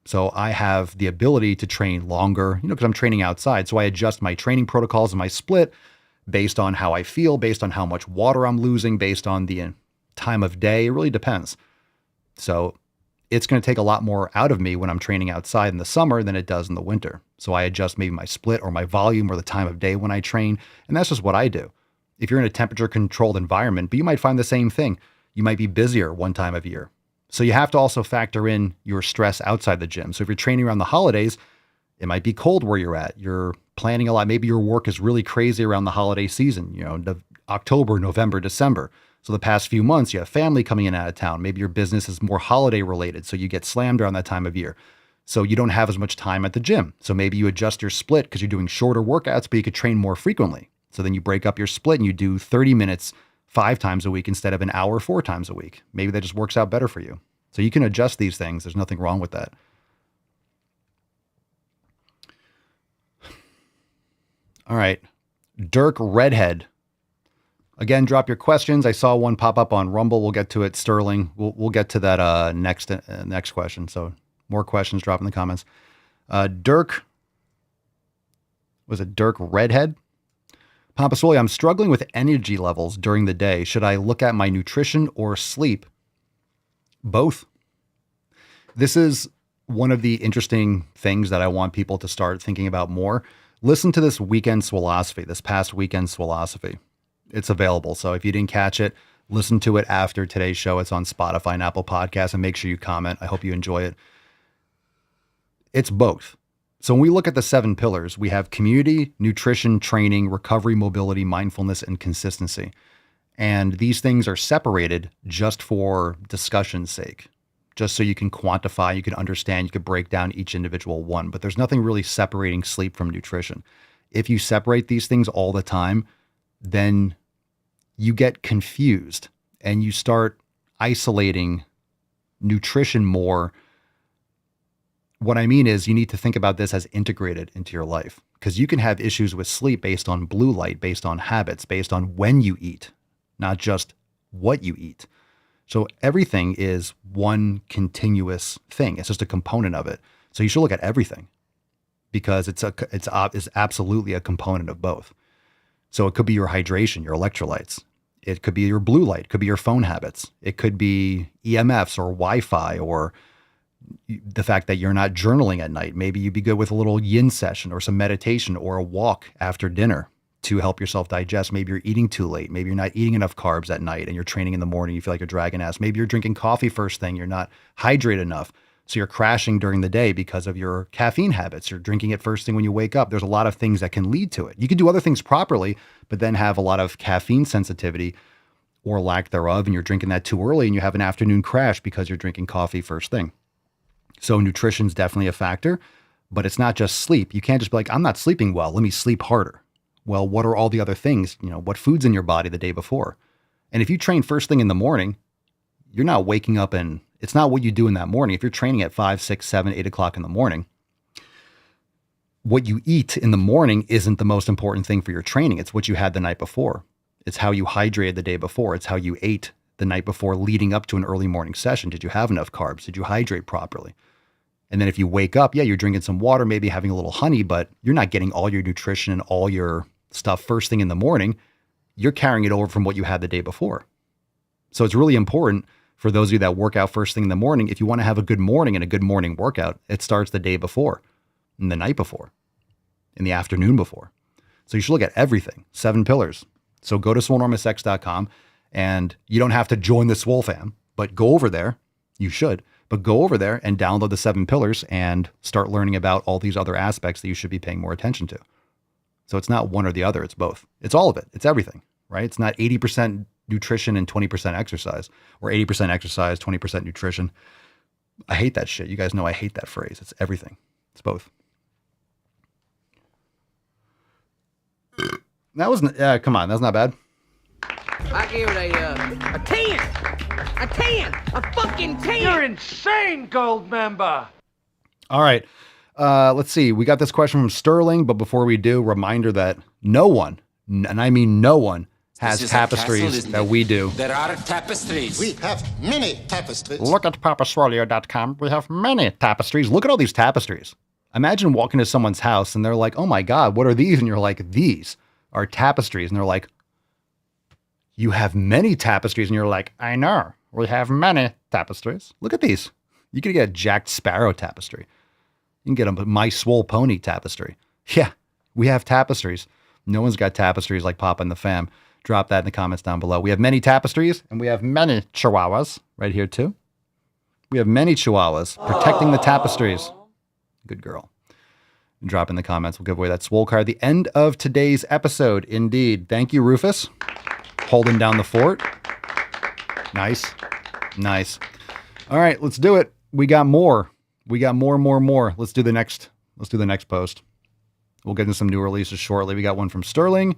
So I have the ability to train longer, because I'm training outside. So I adjust my training protocols and my split based on how I feel, based on how much water I'm losing, based on the time of day. It really depends. So it's going to take a lot more out of me when I'm training outside in the summer than it does in the winter. So I adjust maybe my split or my volume or the time of day when I train. And that's just what I do. If you're in a temperature controlled environment, but you might find the same thing. You might be busier one time of year. So you have to also factor in your stress outside the gym. So if you're training around the holidays, it might be cold where you're at. You're planning a lot. Maybe your work is really crazy around the holiday season, October, November, December. So the past few months, you have family coming in out of town. Maybe your business is more holiday related. So you get slammed around that time of year. So you don't have as much time at the gym. So maybe you adjust your split because you're doing shorter workouts, but you could train more frequently. So then you break up your split and you do 30 minutes 5 times a week instead of an hour 4 times a week. Maybe that just works out better for you. So you can adjust these things. There's nothing wrong with that. All right. Dirk Redhead. Again, drop your questions. I saw one pop up on Rumble. We'll get to it. Sterling. We'll get to that next question. So more questions, drop in the comments. Dirk Redhead? Papa Swole, I'm struggling with energy levels during the day. Should I look at my nutrition or sleep? Both. This is one of the interesting things that I want people to start thinking about more. Listen to this weekend Swolosophy, this past weekend Swolosophy. It's available. So if you didn't catch it, listen to it after today's show. It's on Spotify and Apple Podcasts, and make sure you comment. I hope you enjoy it. It's both. So when we look at the 7 pillars, we have community, nutrition, training, recovery, mobility, mindfulness, and consistency. And these things are separated just for discussion's sake, just so you can quantify, you can understand, you can break down each individual one. But there's nothing really separating sleep from nutrition. If you separate these things all the time, then you get confused and you start isolating nutrition more. What I mean is you need to think about this as integrated into your life, because you can have issues with sleep based on blue light, based on habits, based on when you eat, not just what you eat. So everything is one continuous thing. It's just a component of it. So you should look at everything, because it's absolutely a component of both. So it could be your hydration, your electrolytes. It could be your blue light, it could be your phone habits. It could be EMFs or Wi-Fi, or the fact that you're not journaling at night. Maybe you'd be good with a little yin session or some meditation or a walk after dinner to help yourself digest. Maybe you're eating too late. Maybe you're not eating enough carbs at night and you're training in the morning. You feel like you're dragging ass. Maybe you're drinking coffee first thing. You're not hydrated enough. So you're crashing during the day because of your caffeine habits. You're drinking it first thing when you wake up. There's a lot of things that can lead to it. You can do other things properly, but then have a lot of caffeine sensitivity or lack thereof, and you're drinking that too early and you have an afternoon crash because you're drinking coffee first thing. So nutrition is definitely a factor, But it's not just sleep. You can't just be like, I'm not sleeping well. Let me sleep harder. Well, what are all the other things? What food's in your body the day before? And if you train first thing in the morning, you're not waking up and it's not what you do in that morning. If you're training at 5, 6, 7, 8 o'clock in the morning, what you eat in the morning isn't the most important thing for your training. It's what you had the night before. It's how you hydrated the day before. It's how you ate the night before leading up to an early morning session. Did you have enough carbs? Did you hydrate properly? And then if you wake up, yeah, you're drinking some water, maybe having a little honey, but you're not getting all your nutrition and all your stuff first thing in the morning. You're carrying it over from what you had the day before. So it's really important for those of you that work out first thing in the morning. If you want to have a good morning and a good morning workout, it starts the day before and the night before and the afternoon before. So you should look at everything, 7 pillars. So go to swolenormousx.com, and you don't have to join the Swole fam, but go over there. You should, but go over there and download the 7 pillars and start learning about all these other aspects that you should be paying more attention to. So it's not one or the other. It's both. It's all of it. It's everything, right? It's not 80% nutrition and 20% exercise, or 80% exercise, 20% nutrition. I hate that shit. You guys know I hate that phrase. It's everything. It's both. That wasn't, come on, that's not bad. I give it a 10. A 10. A fucking 10. You're insane, gold member. All right. Let's see. We got this question from Sterling, but before we do, reminder that no one, and I mean no one, has This is a castle, tapestries isn't that it? we do. There are tapestries. We have many tapestries. Look at papaswolio.com. We have many tapestries. Look at all these tapestries. Imagine walking to someone's house and they're like, oh my God, what are these? And you're like, these are tapestries. And they're like, you have many tapestries. And you're like, I know. We have many tapestries. Look at these. You could get a Jack Sparrow tapestry. You can get a My Swole Pony tapestry. Yeah, we have tapestries. No one's got tapestries like Papa and the fam. Drop that in the comments down below. We have many tapestries, and we have many chihuahuas right here too. We have many chihuahuas protecting the tapestries. Good girl. Drop in the comments. We'll give away that Swole card at the end of today's episode. Indeed. Thank you, Rufus. Holding down the fort. Nice. Nice. All right, let's do it. We got more. We got more. Let's do the next post. We'll get into some new releases shortly. We got one from Sterling.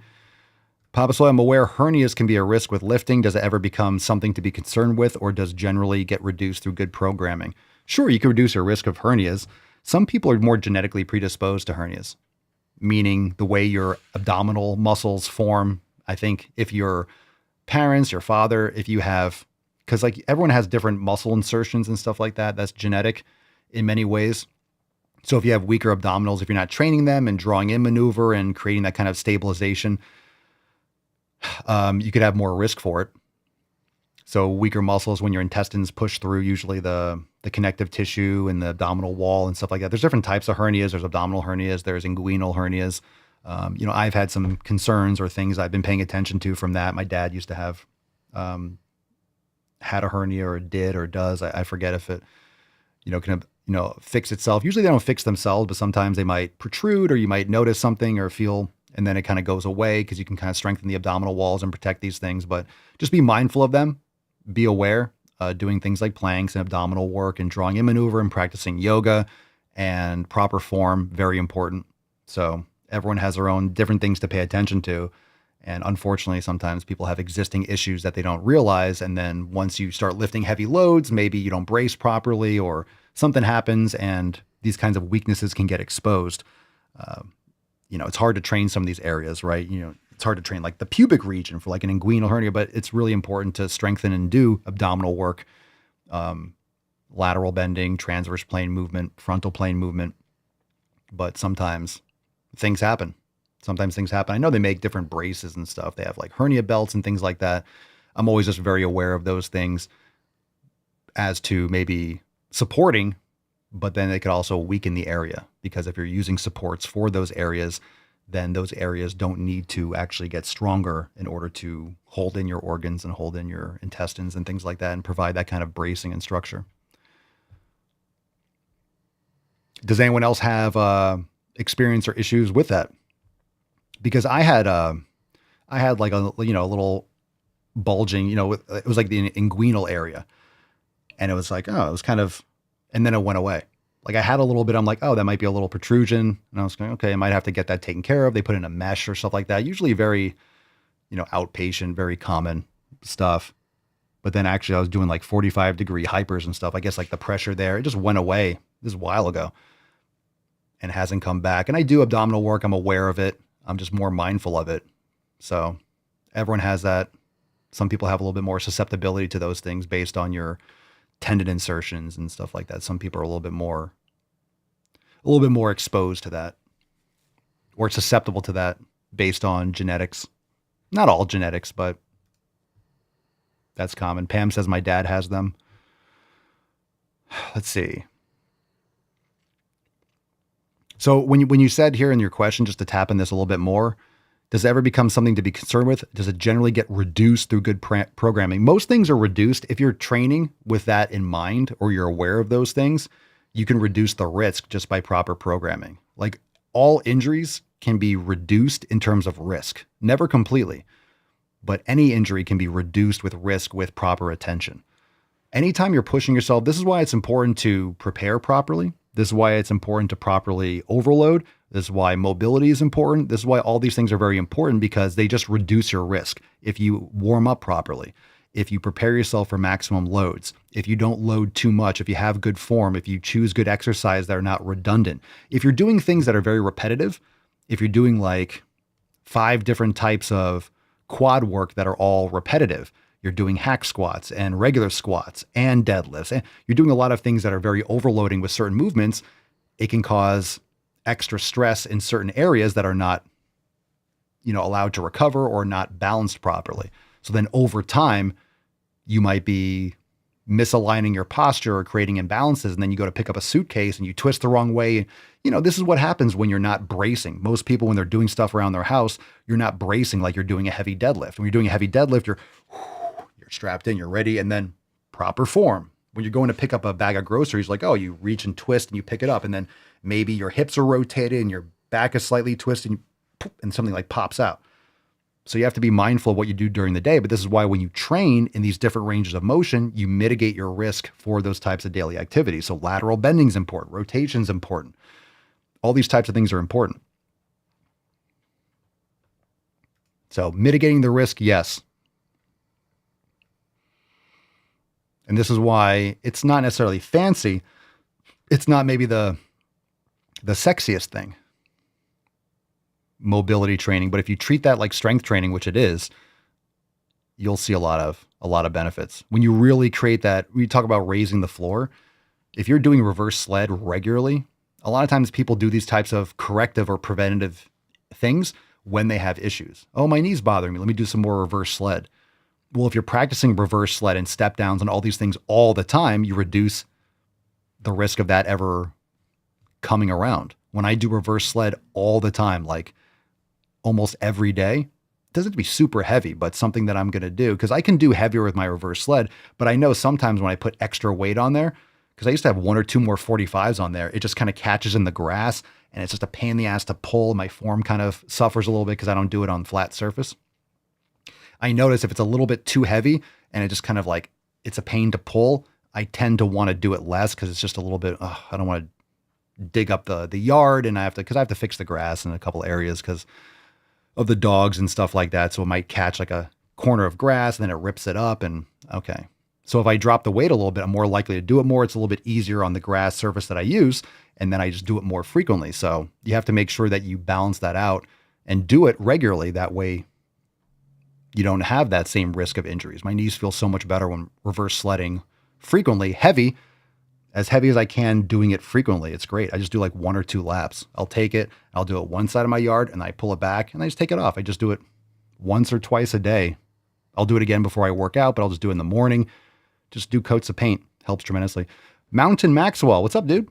Papa Swole, I'm aware hernias can be a risk with lifting. Does it ever become something to be concerned with, or does generally get reduced through good programming? Sure, you can reduce your risk of hernias. Some people are more genetically predisposed to hernias, meaning the way your abdominal muscles form. I think if your parents, your father, if you have, because like everyone has different muscle insertions and stuff like that, that's genetic in many ways. So if you have weaker abdominals, if you're not training them and drawing in maneuver and creating that kind of stabilization, you could have more risk for it. So weaker muscles, when your intestines push through usually the connective tissue and the abdominal wall and stuff like that. There's different types of hernias. There's abdominal hernias. There's inguinal hernias. I've had some concerns or things I've been paying attention to from that. My dad used to have had a hernia, or did or does. I forget if it, can fix itself. Usually they don't fix themselves, but sometimes they might protrude, or you might notice something or feel, and then it kind of goes away because you can kind of strengthen the abdominal walls and protect these things. But just be mindful of them. Be aware, doing things like planks and abdominal work and drawing in maneuver and practicing yoga and proper form, very important. So everyone has their own different things to pay attention to. And unfortunately, sometimes people have existing issues that they don't realize. And then once you start lifting heavy loads, maybe you don't brace properly or something happens and these kinds of weaknesses can get exposed. It's hard to train some of these areas, right? It's hard to train like the pubic region for like an inguinal hernia, but it's really important to strengthen and do abdominal work, lateral bending, transverse plane movement, frontal plane movement. But sometimes things happen. I know they make different braces and stuff. They have like hernia belts and things like that. I'm always just very aware of those things as to maybe supporting, but then they could also weaken the area, because if you're using supports for those areas, then those areas don't need to actually get stronger in order to hold in your organs and hold in your intestines and things like that and provide that kind of bracing and structure. Does anyone else have experience or issues with that? Because I had like a little bulging, it was like the inguinal area, and it was like, oh, it was kind of, and then it went away. Like I had a little bit, I'm like, oh, that might be a little protrusion. And I was going, okay, I might have to get that taken care of. They put in a mesh or stuff like that. Usually very, outpatient, very common stuff. But then actually I was doing like 45-degree hypers and stuff. I guess like the pressure there, it just went away. This is a while ago and hasn't come back. And I do abdominal work. I'm aware of it. I'm just more mindful of it. So everyone has that. Some people have a little bit more susceptibility to those things based on your tendon insertions and stuff like that. Some people are a little bit more exposed to that or susceptible to that based on genetics. Not all genetics, but that's common. Pam says my dad has them. Let's see. So when you said here in your question, just to tap in this a little bit more, does it ever become something to be concerned with? Does it generally get reduced through good programming? Most things are reduced. If you're training with that in mind, or you're aware of those things, you can reduce the risk just by proper programming. Like all injuries can be reduced in terms of risk, never completely, but any injury can be reduced with risk with proper attention. Anytime you're pushing yourself, this is why it's important to prepare properly. This is why it's important to properly overload. This is why mobility is important. This is why all these things are very important, because they just reduce your risk. If you warm up properly, if you prepare yourself for maximum loads, if you don't load too much, if you have good form, if you choose good exercise that are not redundant, if you're doing things that are very repetitive, if you're doing like 5 different types of quad work that are all repetitive, you're doing hack squats and regular squats and deadlifts, and you're doing a lot of things that are very overloading with certain movements, it can cause extra stress in certain areas that are not, allowed to recover or not balanced properly. So then over time, you might be misaligning your posture or creating imbalances. And then you go to pick up a suitcase and you twist the wrong way. This is what happens when you're not bracing. Most people, when they're doing stuff around their house, you're not bracing like you're doing a heavy deadlift. When you're doing a heavy deadlift, you're strapped in, you're ready, and then proper form. When you're going to pick up a bag of groceries, like, oh, you reach and twist and you pick it up, and then maybe your hips are rotated and your back is slightly twisted and something like pops out. So you have to be mindful of what you do during the day. But this is why when you train in these different ranges of motion, you mitigate your risk for those types of daily activities. So lateral bending is important. Rotation is important. All these types of things are important. So mitigating the risk, yes. And this is why it's not necessarily fancy. It's not maybe the sexiest thing, mobility training. But if you treat that like strength training, which it is, you'll see a lot of benefits. When you really create that, we talk about raising the floor. If you're doing reverse sled regularly, a lot of times people do these types of corrective or preventative things when they have issues. Oh, my knee's bothering me. Let me do some more reverse sled. Well, if you're practicing reverse sled and step downs and all these things all the time, you reduce the risk of that ever coming around. When I do reverse sled all the time, like almost every day, it doesn't have to be super heavy, but something that I'm going to do, because I can do heavier with my reverse sled, but I know sometimes when I put extra weight on there, because I used to have 1 or 2 more 45s on there, it just kind of catches in the grass and it's just a pain in the ass to pull. My form kind of suffers a little bit because I don't do it on flat surface. I notice if it's a little bit too heavy and it just kind of like, it's a pain to pull, I tend to want to do it less because it's just a little bit, I don't want to dig up the yard, and I have to fix the grass in a couple areas because of the dogs and stuff like that. So it might catch like a corner of grass and then it rips it up. And okay. So if I drop the weight a little bit, I'm more likely to do it more. It's a little bit easier on the grass surface that I use. And then I just do it more frequently. So you have to make sure that you balance that out and do it regularly. That way you don't have that same risk of injuries. My knees feel so much better when reverse sledding frequently, as heavy as I can, doing it frequently. It's great. I just do like 1 or 2 laps. I'll take it. I'll do it one side of my yard and I pull it back and I just take it off. I just do it once or twice a day. I'll do it again before I work out, but I'll just do it in the morning. Just do coats of paint. Helps tremendously. Mountain Maxwell. What's up, dude?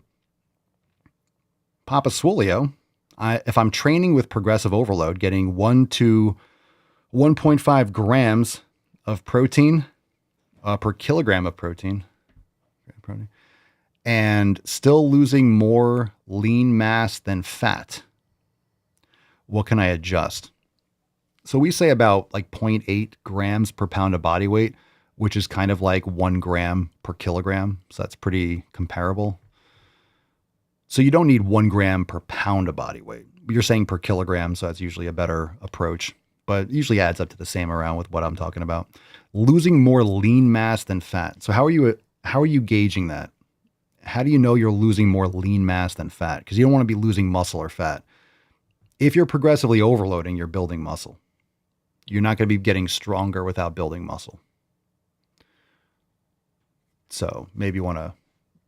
Papa Swolio. If I'm training with progressive overload, getting 1 to 1.5 grams of protein per kilogram of protein, and still losing more lean mass than fat, what can I adjust? So we say about like 0.8 grams per pound of body weight, which is kind of like 1 gram per kilogram. So that's pretty comparable. So you don't need 1 gram per pound of body weight. You're saying per kilogram, so that's usually a better approach, but it usually adds up to the same around with what I'm talking about. Losing more lean mass than fat. So how are you gauging that? How do you know you're losing more lean mass than fat? Because you don't want to be losing muscle or fat. If you're progressively overloading, you're building muscle. You're not going to be getting stronger without building muscle. So maybe you want to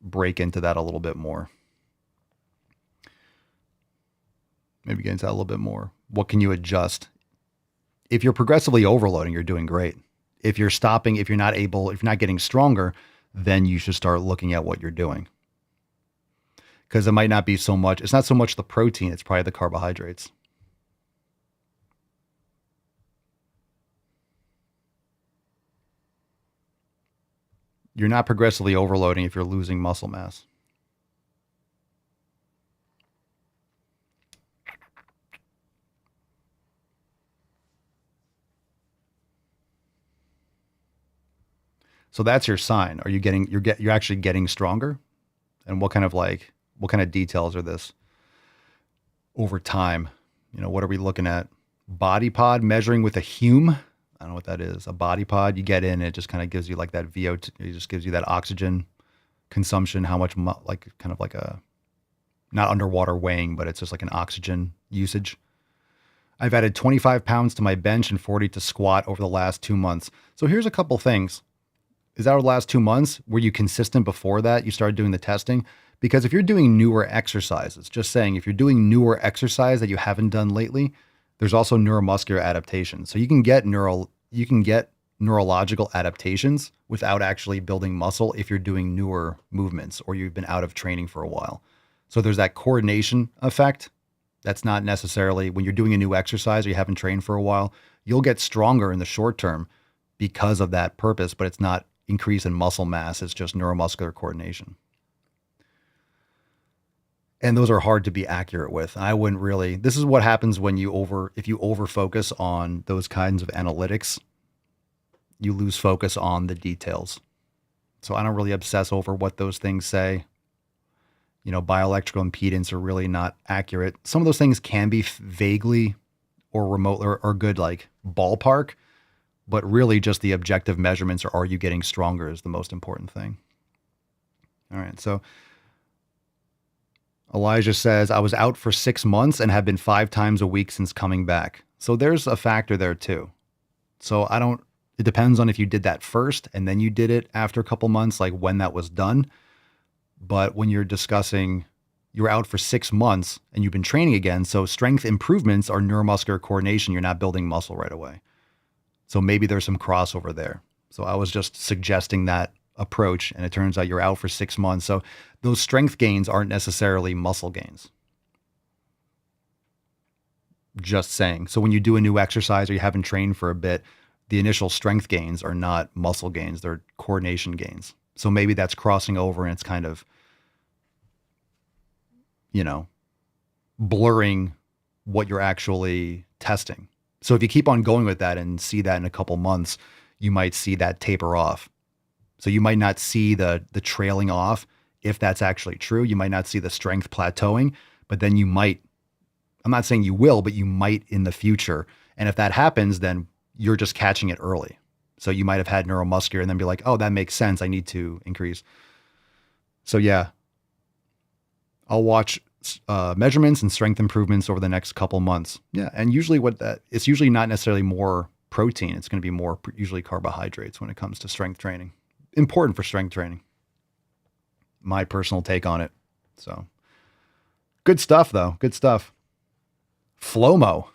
break into that a little bit more. Maybe get into that a little bit more. What can you adjust? If you're progressively overloading, you're doing great. If you're stopping, if you're not getting stronger, then you should start looking at what you're doing. Because it might not be so much, it's not so much the protein, it's probably the carbohydrates. You're not progressively overloading if you're losing muscle mass. So that's your sign. Are you you're actually getting stronger? And what kind of details are this over time? What are we looking at? Body pod measuring with a Hume. I don't know what that is. A body pod, you get in, it just kind of gives you like that VO2, it just gives you that oxygen consumption, how much, kind of like a, not underwater weighing, but it's just like an oxygen usage. I've added 25 pounds to my bench and 40 to squat over the last 2 months. So here's a couple things. Is that over the last 2 months? Were you consistent before that? You started doing the testing? Because if you're doing newer exercises, just saying, if you're doing newer exercise that you haven't done lately, there's also neuromuscular adaptation. So you can get neurological adaptations without actually building muscle if you're doing newer movements or you've been out of training for a while. So there's that coordination effect. That's not necessarily when you're doing a new exercise or you haven't trained for a while, you'll get stronger in the short term because of that purpose, but it's not increase in muscle mass. It's just neuromuscular coordination. And those are hard to be accurate with. I wouldn't really, this is what happens when if you over focus on those kinds of analytics, you lose focus on the details. So I don't really obsess over what those things say. Bioelectrical impedance are really not accurate. Some of those things can be vaguely or remote or good, like ballpark, but really just the objective measurements, or are you getting stronger, is the most important thing. All right. So Elijah says, I was out for 6 months and have been 5 times a week since coming back. So there's a factor there too. So it depends on if you did that first and then you did it after a couple months, like when that was done. But when you're discussing, you're out for 6 months and you've been training again. So strength improvements are neuromuscular coordination. You're not building muscle right away. So maybe there's some crossover there. So I was just suggesting that approach, and it turns out you're out for 6 months. So those strength gains aren't necessarily muscle gains. Just saying. So when you do a new exercise or you haven't trained for a bit, the initial strength gains are not muscle gains, they're coordination gains. So maybe that's crossing over and it's kind of, blurring what you're actually testing. So if you keep on going with that and see that in a couple months, you might see that taper off. So you might not see the trailing off if that's actually true. You might not see the strength plateauing, but then you might, I'm not saying you will, but you might in the future. And if that happens, then you're just catching it early. So you might have had neuromuscular and then be like, oh, that makes sense. I need to increase. So yeah, I'll watch measurements and strength improvements over the next couple months. Yeah. And usually it's usually not necessarily more protein. It's going to be more usually carbohydrates when it comes to strength training. Important for strength training. My personal take on it. So good stuff though. Good stuff. Flomo.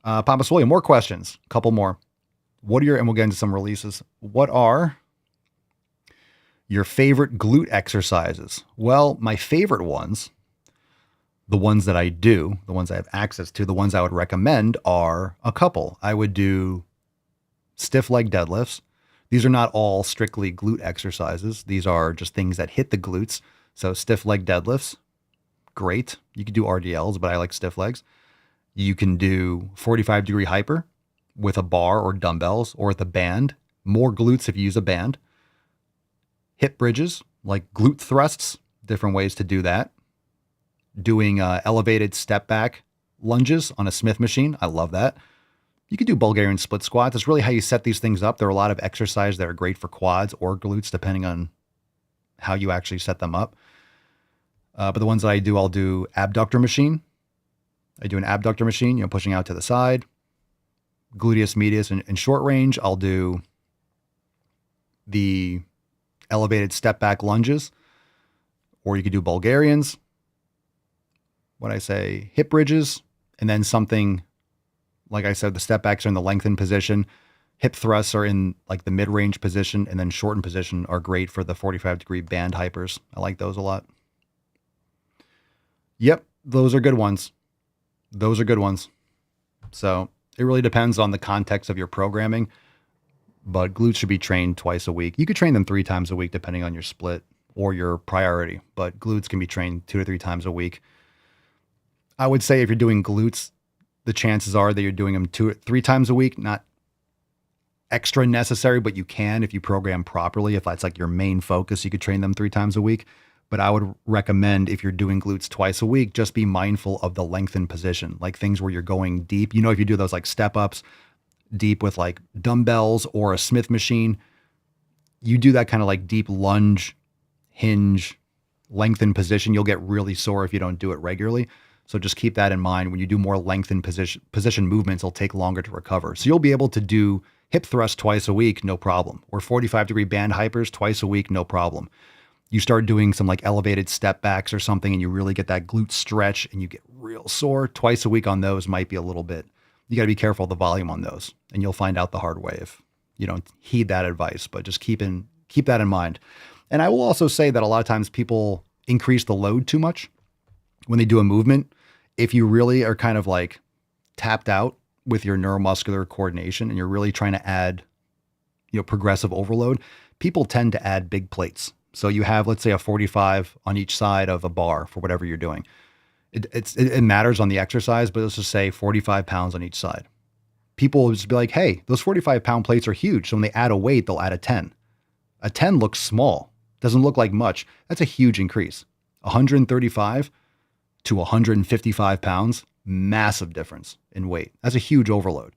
Papa Swole, more questions. A couple more. And we'll get into some releases. What are your favorite glute exercises? Well, my favorite ones, the ones that I do, the ones I have access to, the ones I would recommend are a couple. I would do stiff leg deadlifts. These are not all strictly glute exercises. These are just things that hit the glutes. So stiff leg deadlifts, great. You could do RDLs, but I like stiff legs. You can do 45-degree hyper with a bar or dumbbells or with a band. More glutes if you use a band. Hip bridges, like glute thrusts. different ways to do that. Doing elevated step back lunges on a Smith machine. I love that. You can do Bulgarian split squats. It's really how you set these things up. There are a lot of exercises that are great for quads or glutes, depending on how you actually set them up. But the ones that I do, I'll do abductor machine. I do an abductor machine, pushing out to the side. Gluteus medius and short range, I'll do the elevated step back lunges, or you could do Bulgarians. When I say hip bridges, and then something, like I said, the step backs are in the lengthened position. Hip thrusts are in like the mid-range position, and then shortened position are great for the 45-degree band hypers. I like those a lot. Yep, those are good ones. Those are good ones. So it really depends on the context of your programming, but glutes should be trained twice a week. You could train them 3 times a week, depending on your split or your priority, but glutes can be trained 2 to 3 times a week. I would say if you're doing glutes, the chances are that you're doing them 2 or 3 times a week, not extra necessary, but you can if you program properly. If that's like your main focus, you could train them 3 times a week. But I would recommend if you're doing glutes twice a week, just be mindful of the lengthened position, like things where you're going deep. If you do those like step ups deep with like dumbbells or a Smith machine, you do that kind of like deep lunge, hinge, lengthened position, you'll get really sore if you don't do it regularly. So just keep that in mind. When you do more lengthened position movements, it'll take longer to recover. So you'll be able to do hip thrust twice a week, no problem. Or 45-degree band hypers twice a week, no problem. You start doing some like elevated step backs or something and you really get that glute stretch and you get real sore, twice a week on those might be a little bit. You got to be careful of the volume on those, and you'll find out the hard way if you don't heed that advice, but just keep that in mind. And I will also say that a lot of times people increase the load too much when they do a movement. If you really are kind of like tapped out with your neuromuscular coordination and you're really trying to add, progressive overload, people tend to add big plates. So you have, let's say, a 45 on each side of a bar for whatever you're doing. It matters on the exercise, but let's just say 45 pounds on each side. People will just be like, hey, those 45-pound plates are huge. So when they add a weight, they'll add a 10. A 10 looks small, doesn't look like much. That's a huge increase. 135 to 155 pounds, massive difference in weight. That's a huge overload.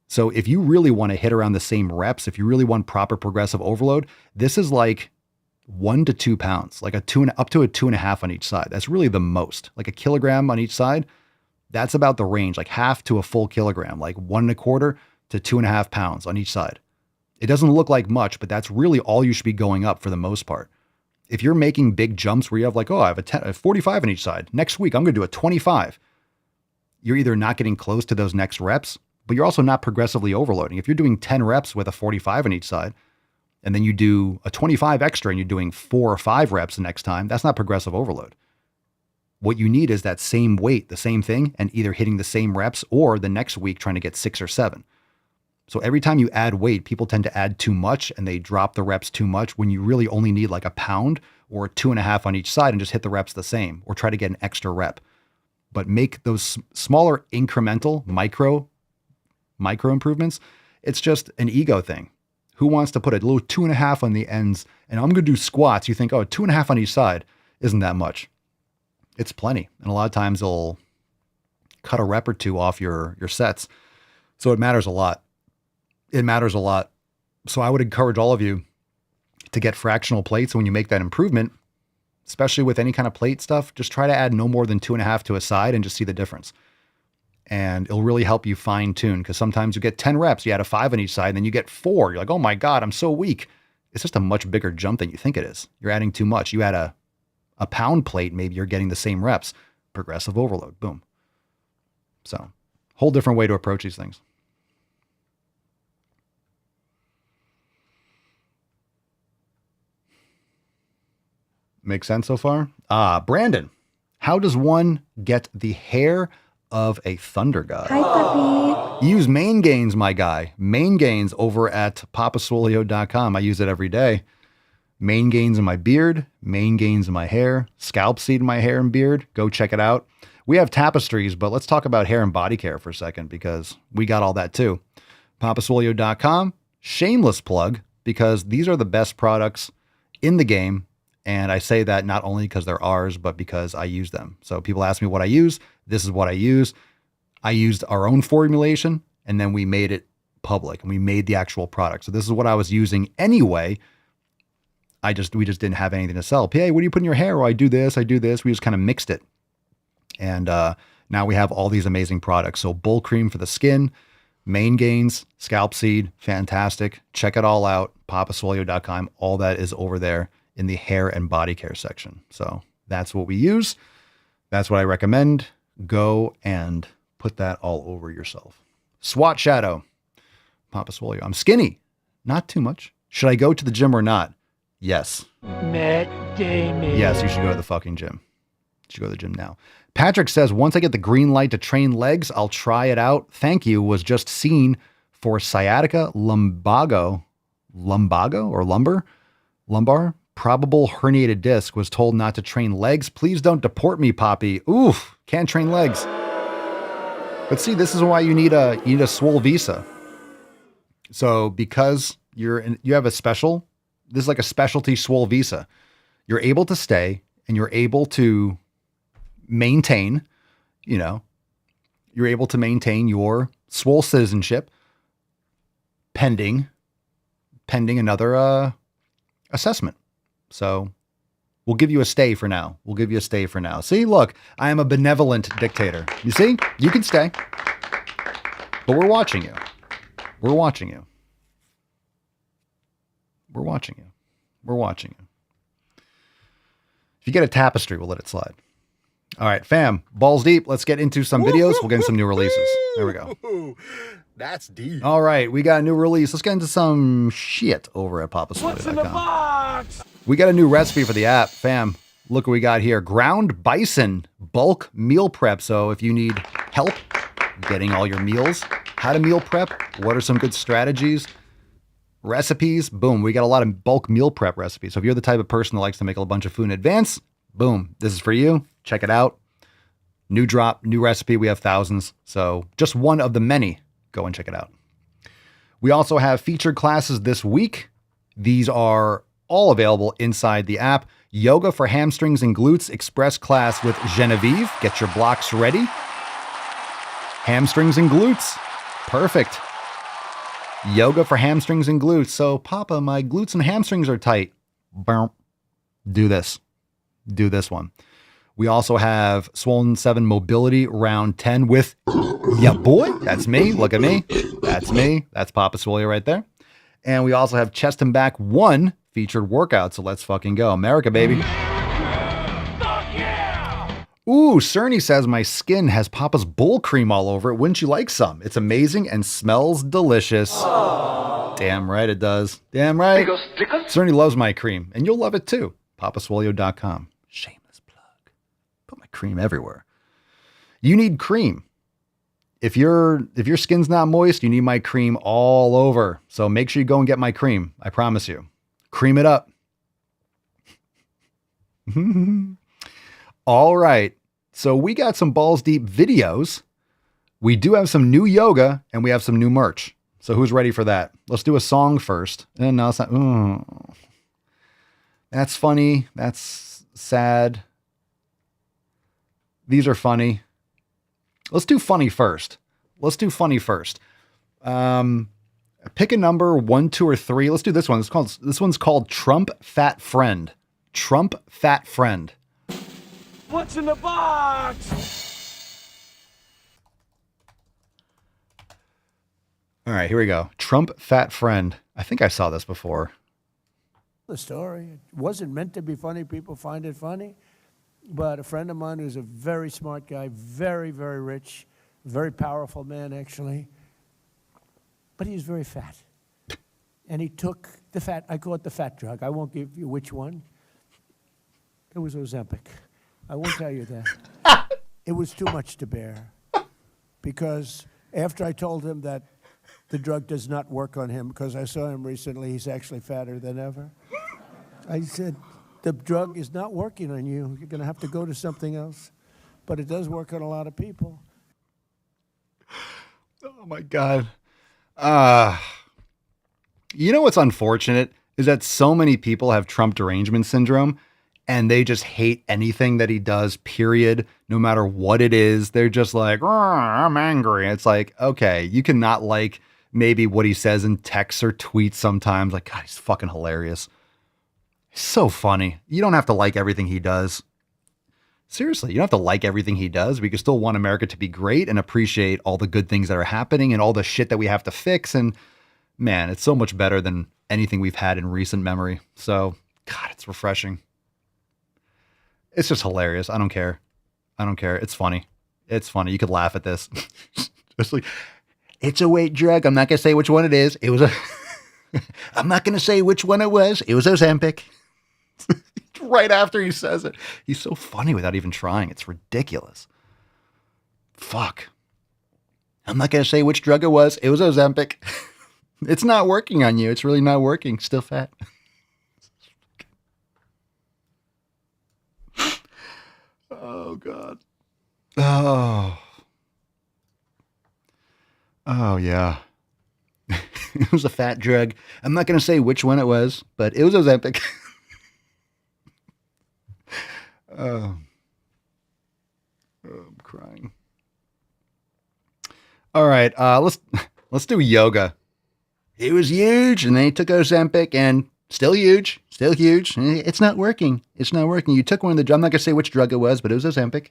So if you really want to hit around the same reps, if you really want proper progressive overload, this is like 1 to 2 pounds, like up to a 2.5 on each side. That's really the most. Like a kilogram on each side, that's about the range, like half to a full kilogram, like 1.25 to 2.5 pounds on each side. It doesn't look like much, but that's really all you should be going up for the most part. If you're making big jumps where you have like, I have a 45 on each side. Next week, I'm going to do a 25. You're either not getting close to those next reps, but you're also not progressively overloading. If you're doing 10 reps with a 45 on each side, and then you do a 25 extra and you're doing 4 or 5 reps the next time, that's not progressive overload. What you need is that same weight, the same thing, and either hitting the same reps or the next week trying to get 6 or 7. So every time you add weight, people tend to add too much and they drop the reps too much when you really only need like a pound or 2.5 on each side and just hit the reps the same or try to get an extra rep. But make those smaller incremental micro improvements. It's just an ego thing. Who wants to put a little 2.5 on the ends and I'm going to do squats? You think, 2.5 on each side isn't that much. It's plenty. And a lot of times they'll cut a rep or 2 off your sets. So it matters a lot. It matters a lot. So I would encourage all of you to get fractional plates. And when you make that improvement, especially with any kind of plate stuff, just try to add no more than 2.5 to a side and just see the difference. And it'll really help you fine tune, because sometimes you get 10 reps, you add a 5 on each side, and then you get 4. You're like, oh my God, I'm so weak. It's just a much bigger jump than you think it is. You're adding too much. You add a pound plate, maybe you're getting the same reps. Progressive overload, boom. So whole different way to approach these things. Make sense so far? Brandon, how does one get the hair of a thunder god? Hi, puppy. Use Main Gains, my guy. Main Gains over at papaswolio.com. I use it every day. Main Gains in my beard, Main Gains in my hair, scalp seed in my hair and beard. Go check it out. We have tapestries, but let's talk about hair and body care for a second, because we got all that too. papaswolio.com. Shameless plug, because these are the best products in the game. And I say that not only because they're ours, but because I use them. So people ask me what I use. This is what I use. I used our own formulation, and then we made it public, and we made the actual product. So this is what I was using anyway. We just didn't have anything to sell. Hey, what do you put in your hair? Oh, I do this. We just kind of mixed it. And now we have all these amazing products. So Bull Cream for the skin, Mane Gains, Scalp Seed, fantastic. Check it all out. papaswolio.com. All that is over there in the hair and body care section. So that's what we use. That's what I recommend. Go and put that all over yourself. SWAT Shadow. Papa Swolio. I'm skinny. Not too much. Should I go to the gym or not? Yes. Matt Damon. Yes, you should go to the fucking gym. You should go to the gym now. Patrick says, once I get the green light to train legs, I'll try it out. Thank you. Was just seen for sciatica, lumbar, probable herniated disc. Was told not to train legs. Please don't deport me, Poppy. Oof, can't train legs. But see, this is why you need a Swole visa. So because you have a special, this is like a specialty Swole visa. You're able to stay and you're able to maintain, you're able to maintain your Swole citizenship pending another assessment. So we'll give you a stay for now. See, look, I am a benevolent dictator. You see, you can stay, but we're watching you. We're watching you. If you get a tapestry, we'll let it slide. All right, fam, balls deep. Let's get into some videos. We'll get into some new releases. There we go. That's deep. All right, we got a new release. Let's get into some shit over at papaswolio.com. What's in the box? We got a new recipe for the app, fam. Look what we got here. Ground bison bulk meal prep. So if you need help getting all your meals, how to meal prep, what are some good strategies, recipes, boom. We got a lot of bulk meal prep recipes. So if you're the type of person that likes to make a bunch of food in advance, boom, this is for you. Check it out. New drop, new recipe. We have thousands. So just one of the many. Go and check it out. We also have featured classes this week. These are all available inside the app. Yoga for hamstrings and glutes express class with Genevieve. Get your blocks ready. Hamstrings and glutes. Perfect. Yoga for hamstrings and glutes. So, Papa, my glutes and hamstrings are tight. Do this. Do this one. We also have Swollen 7 Mobility Round 10 with, yeah, boy, that's me. Look at me. That's me. That's Papa Swolio right there. And we also have Chest and Back 1 featured workout. So let's fucking go. America, baby. Fuck yeah! Ooh, Cerny says my skin has Papa's bull cream all over it. Wouldn't you like some? It's amazing and smells delicious. Aww. Damn right it does. Damn right. Cerny loves my cream, and you'll love it too. papaswolio.com. Shameless plug. Put my cream everywhere. You need cream. If your skin's not moist, you need my cream all over. So make sure you go and get my cream. I promise you. Cream it up. All right. So we got some balls deep videos. We do have some new yoga and we have some new merch. So who's ready for that? Let's do a song first. And no, it's not. That's funny. That's sad. These are funny. Let's do funny first. Pick a number 1, 2, or 3. Let's do this one. This one's called Trump Fat Friend. Trump Fat Friend. What's in the box? All right, here we go. Trump Fat Friend. I think I saw this before. The story. It wasn't meant to be funny. People find it funny. But a friend of mine who's a very smart guy, very, very rich, very powerful man, actually. But he was very fat. And he took the fat, I call it the fat drug. I won't give you which one. It was Ozempic. I won't tell you that. It was too much to bear. Because after I told him that the drug does not work on him, because I saw him recently, he's actually fatter than ever. I said, the drug is not working on you. You're going to have to go to something else. But it does work on a lot of people. Oh, my God. You know what's unfortunate is that so many people have Trump derangement syndrome and they just hate anything that he does, period, no matter what it is. They're just like, I'm angry. It's like, okay, you cannot like maybe what he says in texts or tweets sometimes. Like, God, he's fucking hilarious. He's so funny. You don't have to like everything he does. Seriously, you don't have to like everything he does. We can still want America to be great and appreciate all the good things that are happening and all the shit that we have to fix. And man, it's so much better than anything we've had in recent memory. So, God, it's refreshing. It's just hilarious. I don't care. It's funny. It's funny. You could laugh at this. It's like, it's a weight drug. I'm not going to say which one it is. It was I'm not going to say which one it was. It was Ozempic. Right after he says it. He's so funny without even trying. It's ridiculous. Fuck. I'm not going to say which drug it was. It was Ozempic. It's not working on you. It's really not working. Still fat. Oh, God. Oh, yeah. It was a fat drug. I'm not going to say which one it was, but it was Ozempic. I'm crying. All right, let's do yoga. It was huge, and then he took Ozempic, and still huge. It's not working. You took one of the. I'm not gonna say which drug it was, but it was Ozempic.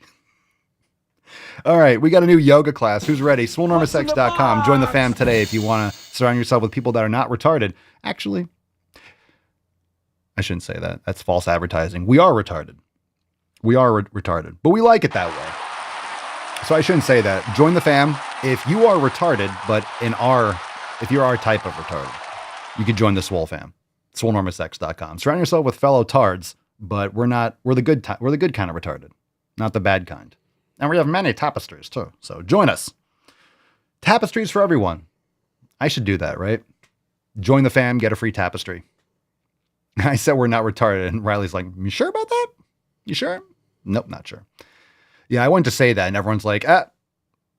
All right, we got a new yoga class. Who's ready? SwoleNormousX.com. Join the fam today if you want to surround yourself with people that are not retarded. Actually, I shouldn't say that. That's false advertising. We are retarded. Retarded, but we like it that way. So I shouldn't say that. Join the fam. If you are retarded, but if you're our type of retarded, you can join the Swole fam. SwoleNormousX.com. Surround yourself with fellow tards, but we're the good kind of retarded, not the bad kind. And we have many tapestries too. So join us. Tapestries for everyone. I should do that, right? Join the fam, get a free tapestry. I said we're not retarded, and Riley's like, you sure about that? You sure? Nope, not sure. Yeah, I wanted to say that, and everyone's like,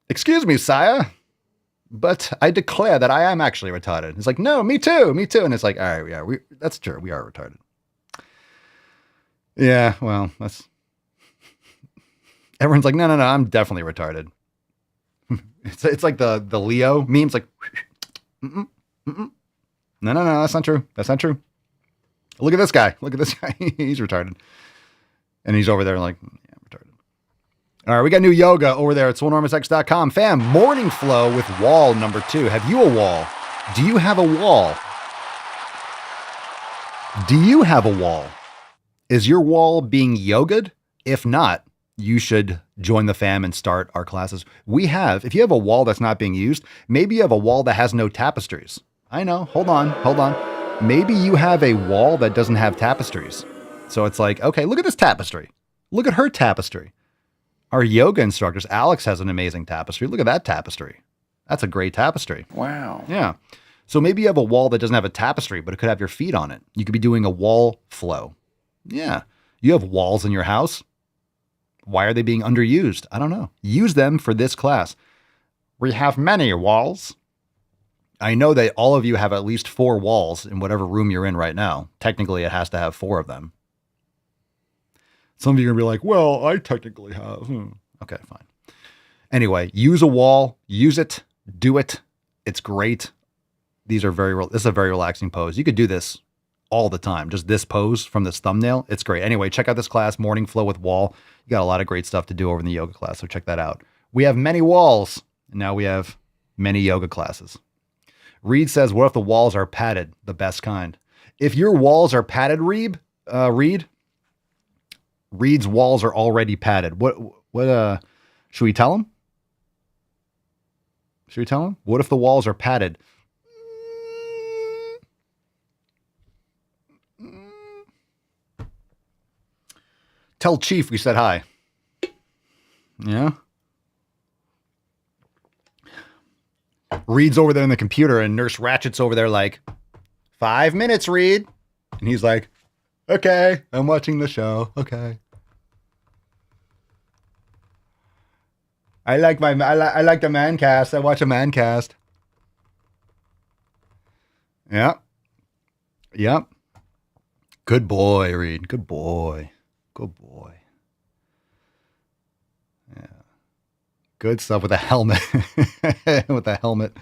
excuse me, sire, but I declare that I am actually retarded. It's like, no, me too. And it's like, all right, yeah, that's true. We are retarded. Yeah, well, everyone's like, no, I'm definitely retarded. It's like the Leo memes, like, no, that's not true. Look at this guy. He's retarded. And he's over there like, yeah, retarded. All right, we got new yoga over there at SwoleNormousX.com. Fam, morning flow with wall number 2. Have you a wall? Do you have a wall? Is your wall being yoga'd? If not, you should join the fam and start our classes. If you have a wall that's not being used, maybe you have a wall that has no tapestries. I know. Hold on. Maybe you have a wall that doesn't have tapestries. So it's like, okay, look at this tapestry. Look at her tapestry. Our yoga instructors, Alex has an amazing tapestry. Look at that tapestry. That's a great tapestry. Wow. Yeah. So maybe you have a wall that doesn't have a tapestry, but it could have your feet on it. You could be doing a wall flow. Yeah. You have walls in your house. Why are they being underused? I don't know. Use them for this class. We have many walls. I know that all of you have at least 4 walls in whatever room you're in right now. Technically, it has to have 4 of them. Some of you are going to be like, well, I technically have. Okay, fine. Anyway, use a wall. Use it. Do it. It's great. This is a very relaxing pose. You could do this all the time. Just this pose from this thumbnail. It's great. Anyway, check out this class, Morning Flow with Wall. You got a lot of great stuff to do over in the yoga class, so check that out. We have many walls, and now we have many yoga classes. Reed says, what if the walls are padded? The best kind. If your walls are padded, Reed, Reed's walls are already padded. What, should we tell him? What if the walls are padded? Tell Chief we said hi. Yeah. Reed's over there in the computer and Nurse Ratchet's over there like, 5 minutes, Reed. And he's like, okay, I'm watching the show. Okay. I like the man cast. I watch a man cast. Yeah. Yep. Good boy, Reed. Good boy. Good boy. Yeah. Good stuff with a helmet. With a helmet.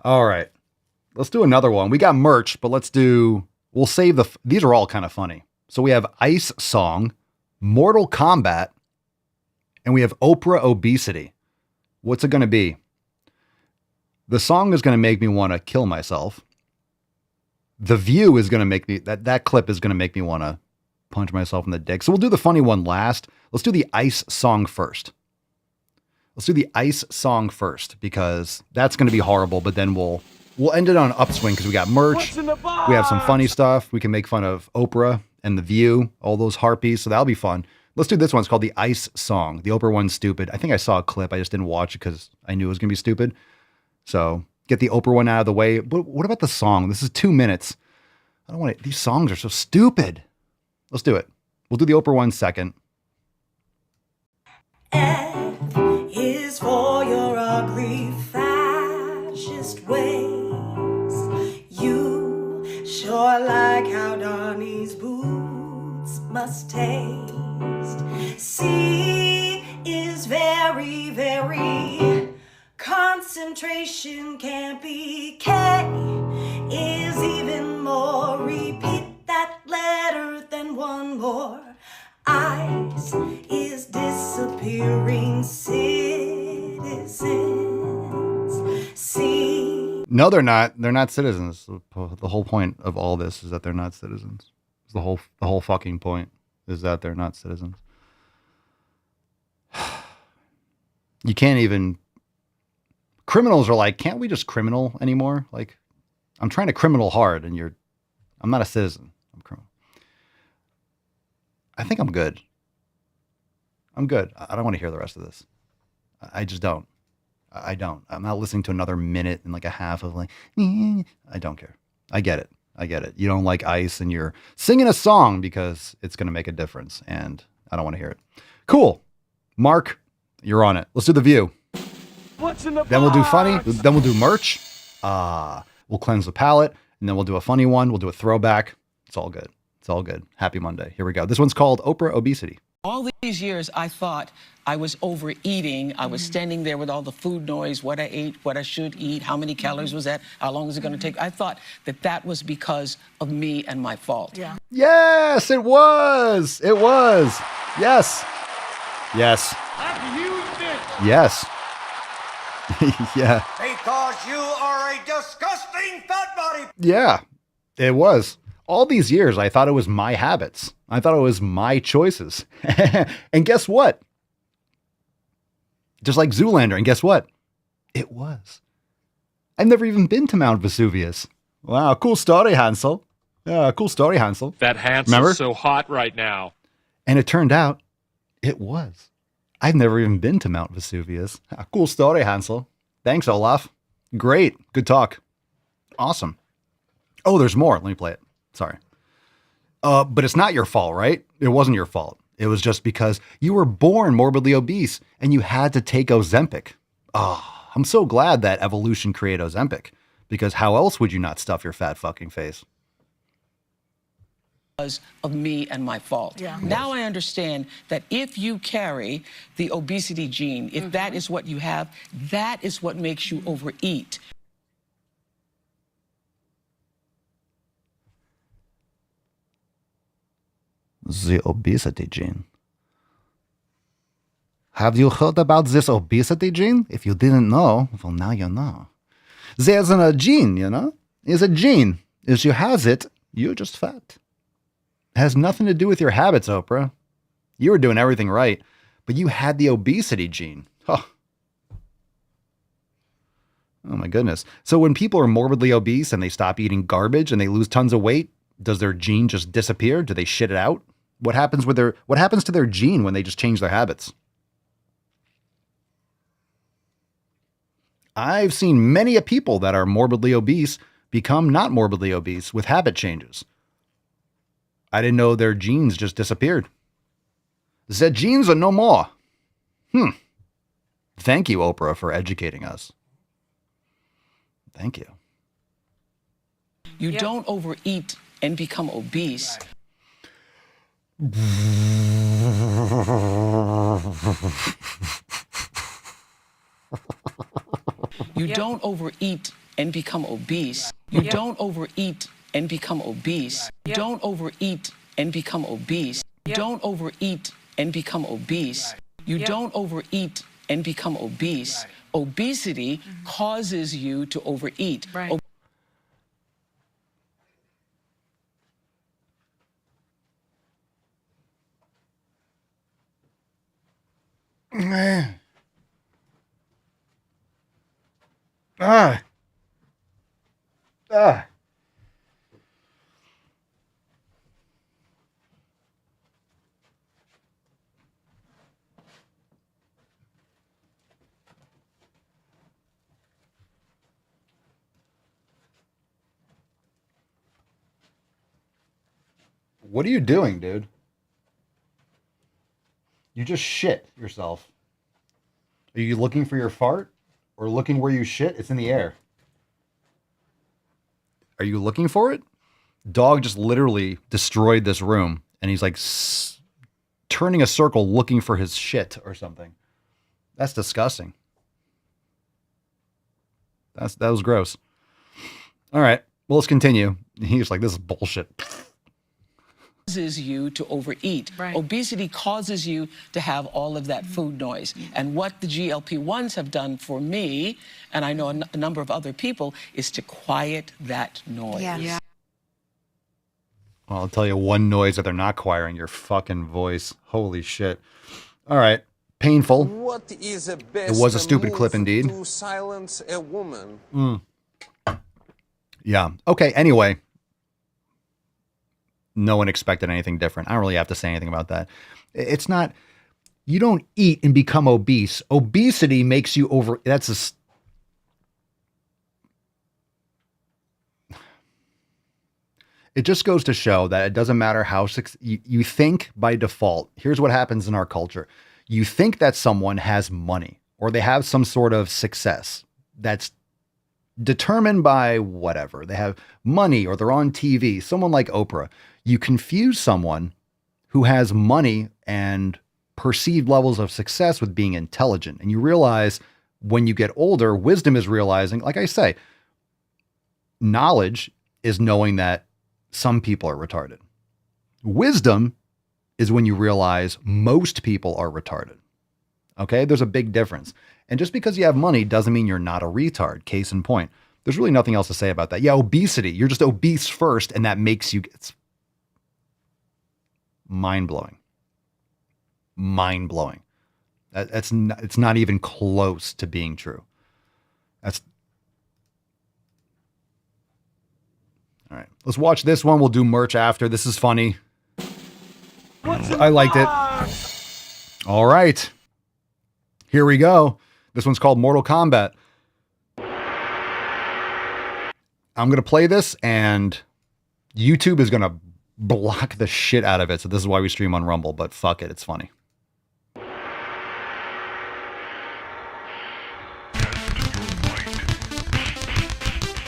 All right. Let's do another one. We got merch, but we'll save these are all kind of funny. So we have Ice Song, Mortal Kombat, and we have Oprah Obesity. What's it going to be? The song is going to make me want to kill myself. The view is going to make me, that clip is going to make me want to punch myself in the dick. So we'll do the funny one last. Let's do the Ice Song first. Let's do the Ice Song first because that's going to be horrible, but then we'll end it on an upswing because we got merch. We have some funny stuff. We can make fun of Oprah and The View, all those harpies. So that'll be fun. Let's do this one. It's called the Ice Song. The Oprah one's stupid. I think I saw a clip. I just didn't watch it because I knew it was going to be stupid. So get the Oprah one out of the way. But what about the song? This is 2 minutes. I don't want it. These songs are so stupid. Let's do it. We'll do the Oprah one second. F is for your ugly fascist ways. You sure like how Donnie's boots must taste. C is very, very concentration can't be. K is even more. Repeat that letter, then one more. Ice is disappearing citizens. C. No, they're not. They're not citizens. The whole point of all this is that they're not citizens. It's the whole fucking point is that they're not citizens. You can't even. Criminals are like, can't we just criminal anymore? Like, I'm trying to criminal hard, and I'm not a citizen. I'm criminal. I think I'm good. I'm good. I don't want to hear the rest of this. I just don't. I don't. I'm not listening to another minute and like a half of like, I don't care. I get it. I get it. You don't like Ice and you're singing a song because it's going to make a difference. And I don't want to hear it. Cool. Mark, you're on it. Let's do The View. What's in the Then we'll do funny. box? Then we'll do merch. We'll cleanse the palate. And then we'll do a funny one. We'll do a throwback. It's all good. It's all good. Happy Monday. Here we go. This one's called Oprah Obesity. All these years, I thought I was overeating. I was standing there with all the food noise, what I ate, what I should eat, how many calories was that, how long was it going to take. I thought that was because of me and my fault. Yeah. Yes, it was. It was. Yes. Yes. I've used it. Yes. Yeah. Because you are a disgusting fat body. Yeah, it was. All these years, I thought it was my habits. I thought it was my choices. And guess what? Just like Zoolander. And guess what? It was. I've never even been to Mount Vesuvius. Wow, cool story, Hansel. Yeah, cool story, Hansel. That Hansel's Remember? so hot right now. And it turned out it was. I've never even been to Mount Vesuvius. Cool story, Hansel. Thanks, Olaf. Great. Good talk. Awesome. Oh, there's more. Let me play it. Sorry. But it's not your fault, right? It wasn't your fault. It was just because you were born morbidly obese and you had to take Ozempic. Oh, I'm so glad that evolution created Ozempic because how else would you not stuff your fat fucking face? Because of me and my fault. Yeah. Now I understand that if you carry the obesity gene, if that is what you have, that is what makes you overeat. The obesity gene. Have you heard about this obesity gene? If you didn't know, well, now you know. There's a gene, you know? It's a gene. If you has it, you're just fat. It has nothing to do with your habits, Oprah. You were doing everything right, but you had the obesity gene. Oh. Oh my goodness. So when people are morbidly obese and they stop eating garbage and they lose tons of weight, does their gene just disappear? Do they shit it out? What happens to their gene when they just change their habits? I've seen many a people that are morbidly obese become not morbidly obese with habit changes. I didn't know their genes just disappeared. The genes are no more. Thank you, Oprah, for educating us. Thank you. You don't overeat and become obese. You don't overeat and become obese. You don't overeat and become obese. You don't overeat and become obese. You don't overeat and become obese. You don't overeat and become obese. Obesity causes you to overeat. Right. Ah. Ah. What are you doing, dude? You just shit yourself. Are you looking for your fart or looking where you shit? It's in the air. Are you looking for it? Dog just literally destroyed this room and he's like turning a circle looking for his shit or something. That's disgusting. That was gross. All right. Well, let's continue. He's like, this is bullshit. Causes you to overeat. Right. Obesity causes you to have all of that food noise. And what the GLP-1s have done for me, and I know a number of other people, is to quiet that noise. Yeah. Well, I'll tell you one noise that they're not quiring, your fucking voice. Holy shit. All right. Painful. What is the best It was a stupid clip indeed. to silence a woman? Yeah. Okay. Anyway. No one expected anything different. I don't really have to say anything about that. It's not, you don't eat and become obese. Obesity makes you that's it just goes to show that it doesn't matter how you think by default. Here's what happens in our culture. You think that someone has money or they have some sort of success that's determined by whatever. They have money or they're on TV, someone like Oprah. You confuse someone who has money and perceived levels of success with being intelligent. And you realize when you get older, wisdom is realizing, like I say, knowledge is knowing that some people are retarded. Wisdom is when you realize most people are retarded. Okay, there's a big difference. And just because you have money doesn't mean you're not a retard. Case in point. There's really nothing else to say about that. Yeah, obesity. You're just obese first, and that makes you... It's mind-blowing. Mind-blowing. It's not even close to being true. That's... All right, let's watch this one. We'll do merch after. This is funny. I liked it. All right. Here we go. This one's called Mortal Kombat. I'm going to play this and YouTube is going to block the shit out of it. So this is why we stream on Rumble, but fuck it. It's funny.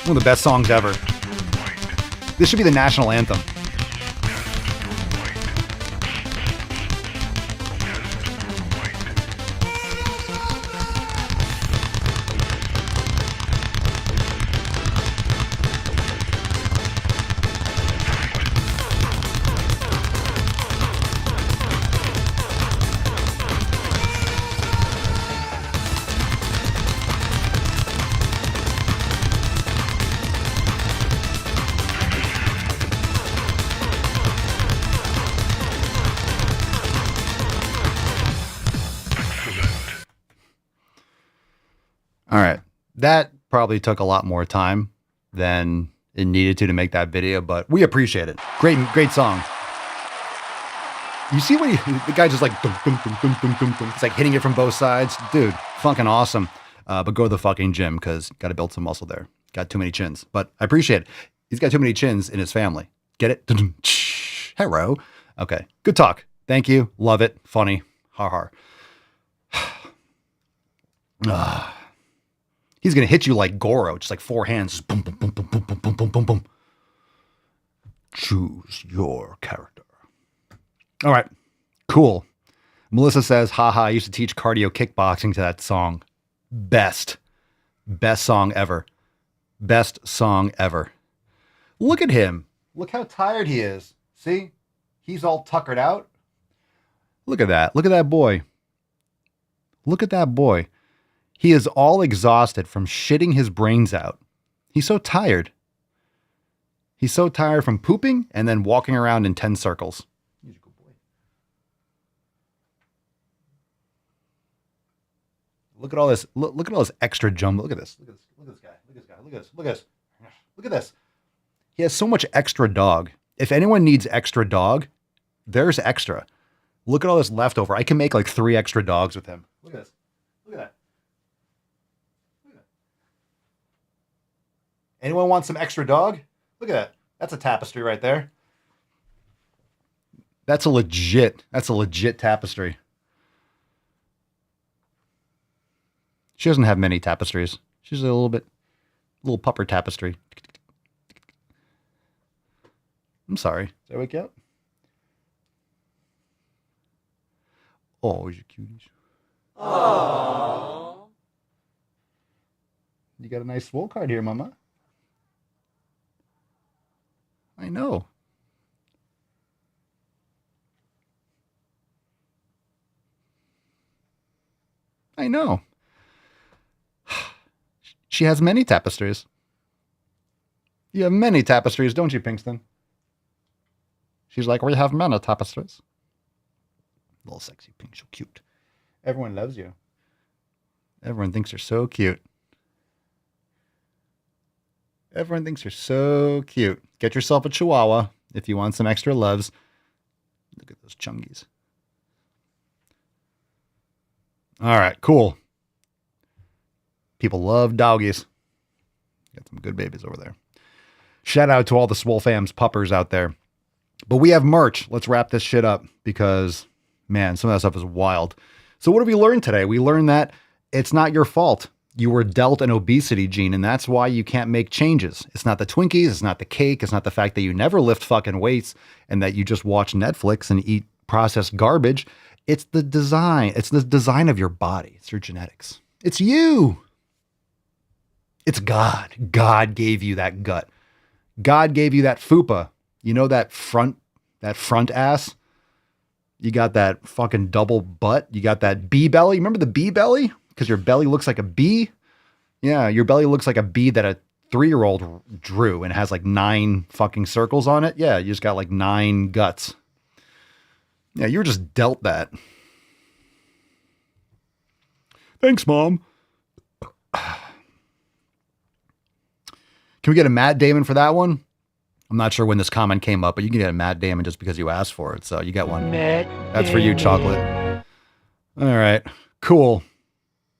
One of the best songs ever. This should be the national anthem. All right. That probably took a lot more time than it needed to make that video, but we appreciate it. Great song. You see what the guy just like, dum, dum, dum, dum, dum, dum, dum. It's like hitting it from both sides. Dude, fucking awesome. But go to the fucking gym because got to build some muscle there. Got too many chins, but I appreciate it. He's got too many chins in his family. Get it? Hello. Okay. Good talk. Thank you. Love it. Funny. Har har. He's going to hit you like Goro, just like four hands. Just boom, boom, boom, boom, boom, boom, boom, boom, boom, boom. Choose your character. All right. Cool. Melissa says, haha, I used to teach cardio kickboxing to that song. Best song ever. Best song ever. Look at him. Look how tired he is. See? He's all tuckered out. Look at that. Look at that boy. Look at that boy. He is all exhausted from shitting his brains out. He's so tired. He's so tired from pooping and then walking around in 10 circles. He's a good boy. Look at all this. Look at all this extra jump. Look at this. Look at this. Look at this guy. Look at this guy. Look at this. Look at this. Look at this. He has so much extra dog. If anyone needs extra dog, there's extra. Look at all this leftover. I can make like 3 extra dogs with him. Look at this. Look at that. Look at that. Anyone want some extra dog? Look at that. That's a tapestry right there. That's a legit tapestry. She doesn't have many tapestries. She's a little pupper tapestry. I'm sorry. Did I wake you up? Oh, you cuties. Aww. You got a nice Swole card here, mama. I know. I know. She has many tapestries. You have many tapestries, don't you, Pinkston? She's like, we have many tapestries. Little sexy pink, so cute. Everyone loves you. Everyone thinks you're so cute. Everyone thinks you're so cute. Get yourself a Chihuahua if you want some extra loves. Look at those chungies. All right, cool. People love doggies. Got some good babies over there. Shout out to all the Swole Fams puppers out there. But we have merch. Let's wrap this shit up because, man, some of that stuff is wild. So what have we learned today? We learned that it's not your fault. You were dealt an obesity gene, and that's why you can't make changes. It's not the Twinkies. It's not the cake. It's not the fact that you never lift fucking weights and that you just watch Netflix and eat processed garbage. It's the design. It's the design of your body. It's your genetics. It's you. It's God. God gave you that gut. God gave you that fupa. You know that front ass? You got that fucking double butt. You got that bee belly. Remember the bee belly? Because your belly looks like a bee. Yeah, your belly looks like a bee that a 3-year-old drew and has like 9 fucking circles on it. Yeah, you just got like 9 guts. Yeah, you were just dealt that. Thanks, Mom. Can we get a Matt Damon for that one? I'm not sure when this comment came up, but you can get a Matt Damon just because you asked for it. So you got one. That's for you, Chocolate. All right, cool.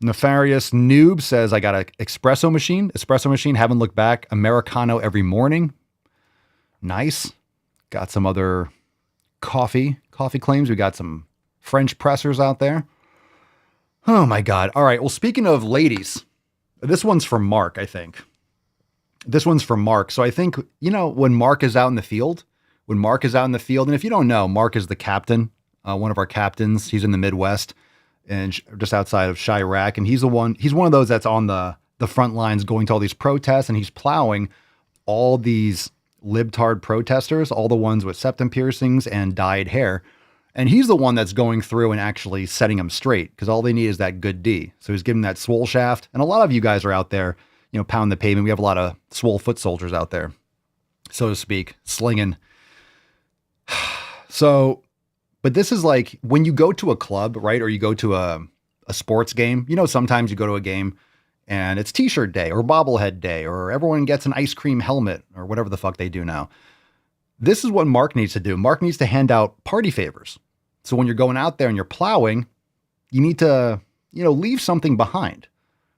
Nefarious Noob says, I got an espresso machine. Haven't looked back. Americano every morning. Nice. Got some other coffee claims. We got some French pressers out there. Oh my God. All right. Well, speaking of ladies, this one's from Mark, I think. This one's from Mark. So I think, when Mark is out in the field, and if you don't know, Mark is the captain, one of our captains. He's in the Midwest and just outside of Chirac. And he's one of those that's on the front lines going to all these protests, and he's plowing all these libtard protesters, all the ones with septum piercings and dyed hair. And he's the one that's going through and actually setting them straight because all they need is that good D. So he's giving that Swole shaft. And a lot of you guys are out there, pound the pavement. We have a lot of Swole foot soldiers out there, so to speak, slinging. So, but this is like when you go to a club, right? Or you go to a sports game, sometimes you go to a game and it's t-shirt day or bobblehead day, or everyone gets an ice cream helmet or whatever the fuck they do now. This is what Mark needs to do. Mark needs to hand out party favors. So when you're going out there and you're plowing, you need to, leave something behind,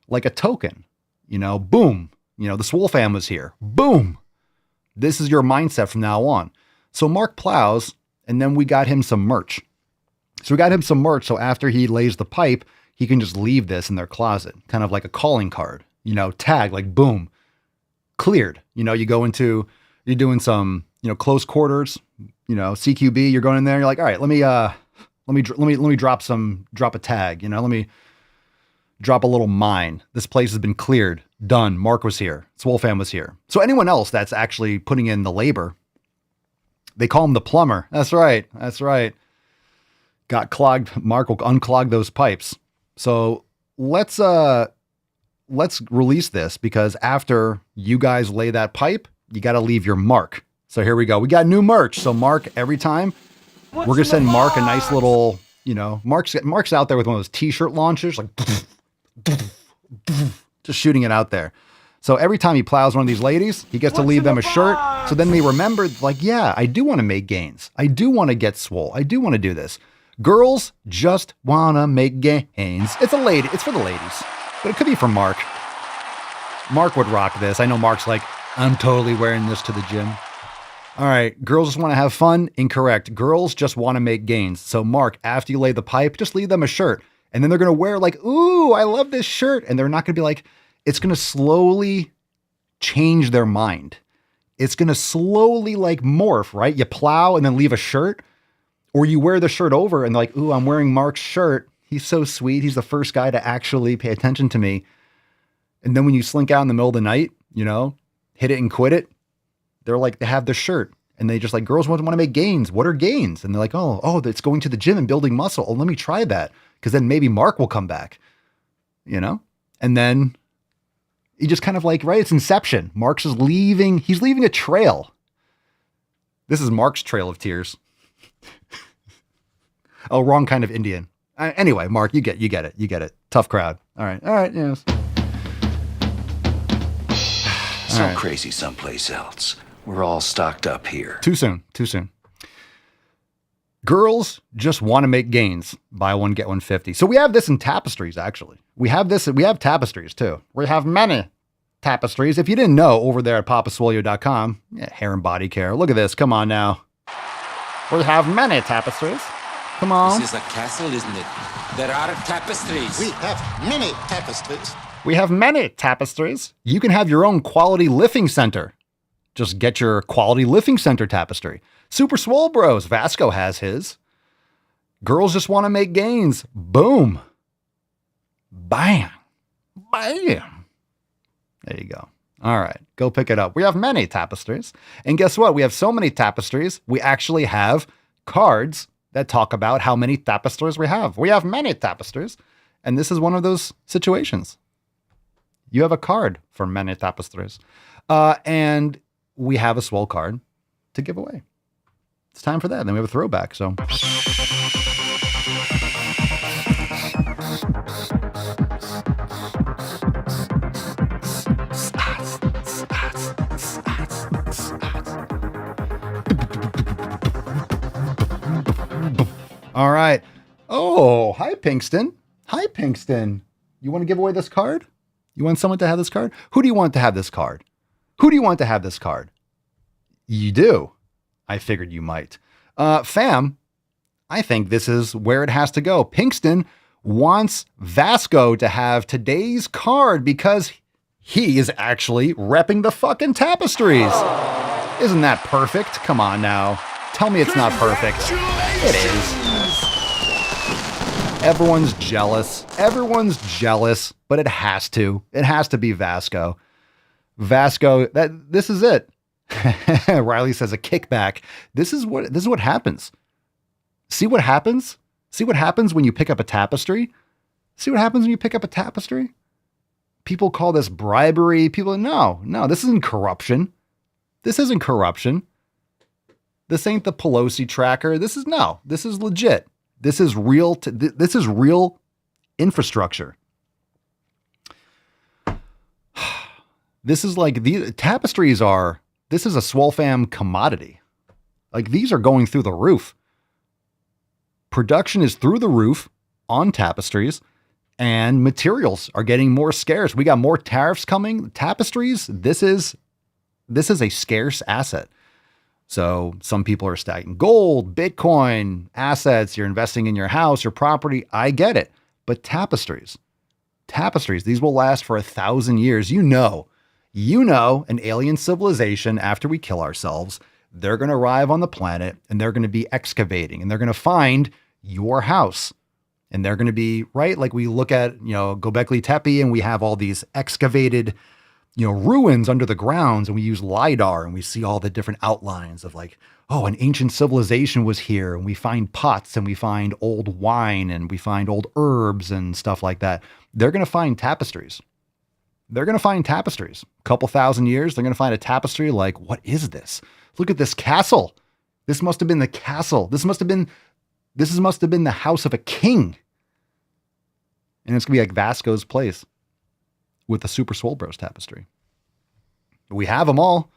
like a token. Boom. The Swole fam was here. Boom. This is your mindset from now on. So Mark plows, and then we got him some merch. So after he lays the pipe, he can just leave this in their closet, kind of like a calling card, tag, like boom, cleared. You're doing some, close quarters, CQB, you're going in there. You're like, all right, let me drop a tag, let me drop a little mine. This place has been cleared. Done. Mark was here. Swole fam was here. So anyone else that's actually putting in the labor, they call him the plumber. That's right. Got clogged. Mark will unclog those pipes. So let's release this, because after you guys lay that pipe, you got to leave your mark. So here we go. We got new merch. So Mark, every time we're going to send Mark a nice little, Mark's out there with one of those t-shirt launchers, like just shooting it out there. So every time he plows one of these ladies, he gets to leave them a shirt. So then they remember, like, yeah, I do want to make gains. I do want to get swole. I do want to do this. Girls just want to make gains. It's for the ladies, but it could be for Mark. Mark would rock this. I know Mark's like, I'm totally wearing this to the gym. All right. Girls just want to have fun. Incorrect. Girls just want to make gains. So Mark, after you lay the pipe, just leave them a shirt. And then they're going to wear like, ooh, I love this shirt. And they're not going to be like, it's going to slowly change their mind. It's going to slowly like morph, right? You plow and then leave a shirt, or you wear the shirt over and they're like, ooh, I'm wearing Mark's shirt. He's so sweet. He's the first guy to actually pay attention to me. And then when you slink out in the middle of the night, hit it and quit it, they're like, they have the shirt and they just like, girls want to make gains. What are gains? And they're like, oh, it's going to the gym and building muscle. Oh, let me try that. Cause then maybe Mark will come back, and then he just kind of like, right. It's Inception. Mark's is leaving. He's leaving a trail. This is Mark's trail of tears. Oh, wrong kind of Indian. Anyway, Mark, you get it. Tough crowd. All right. Yes. So crazy someplace else. We're all stocked up here. Too soon. Girls just want to make gains. Buy one, get one 50. So we have this in tapestries, actually. We have tapestries too. We have many tapestries. If you didn't know, over there at papaswolio.com, hair and body care. Look at this. Come on now. We have many tapestries. Come on. This is a castle, isn't it? There are tapestries. We have many tapestries. We have many tapestries. You can have your own quality lifting center. Just get your quality lifting center tapestry. Super Swole Bros. Vasco has his. Girls just want to make gains. Boom. Bam. Bam. There you go. All right. Go pick it up. We have many tapestries. And guess what? We have so many tapestries. We actually have cards that talk about how many tapestries we have. We have many tapestries. And this is one of those situations. You have a card for many tapestries. And we have a Swole card to give away. It's time for that. And then we have a throwback. So. All right. Oh, hi, Pinkston. Hi, Pinkston. You want to give away this card? You want someone to have this card? Who do you want to have this card? Who do you want to have this card? You do. I figured you might. Fam, I think this is where it has to go. Pinkston wants Vasco to have today's card because he is actually repping the fucking tapestries. Isn't that perfect? Come on now. Tell me it's not perfect. It is. Everyone's jealous. Everyone's jealous, but it has to. It has to be Vasco. Vasco, this is it. Riley says a kickback. This is what happens. See what happens? See what happens when you pick up a tapestry? See what happens when you pick up a tapestry? People call this bribery. No, this isn't corruption. This isn't corruption. This ain't the Pelosi tracker. This is legit. This is real. This is real infrastructure. This is like these tapestries are. This is a Swole fam commodity. Like these are going through the roof. Production is through the roof on tapestries, and materials are getting more scarce. We got more tariffs coming. Tapestries. This is a scarce asset. So some people are stacking gold, Bitcoin, assets. You're investing in your house, your property. I get it. But tapestries, these will last for 1,000 years. You know, an alien civilization, after we kill ourselves, they're going to arrive on the planet and they're going to be excavating and they're going to find your house. And they're going to be, right, like we look at, Göbekli Tepe and we have all these excavated, ruins under the grounds, and we use LiDAR and we see all the different outlines of like, oh, an ancient civilization was here, and we find pots and we find old wine and we find old herbs and stuff like that. They're going to find tapestries. They're going to find tapestries. A couple thousand years, they're going to find a tapestry like, what is this? Look at this castle. This must have been the castle. This must have been the house of a king. And it's going to be like Vasco's place with the Super Swole Bros tapestry. We have them all.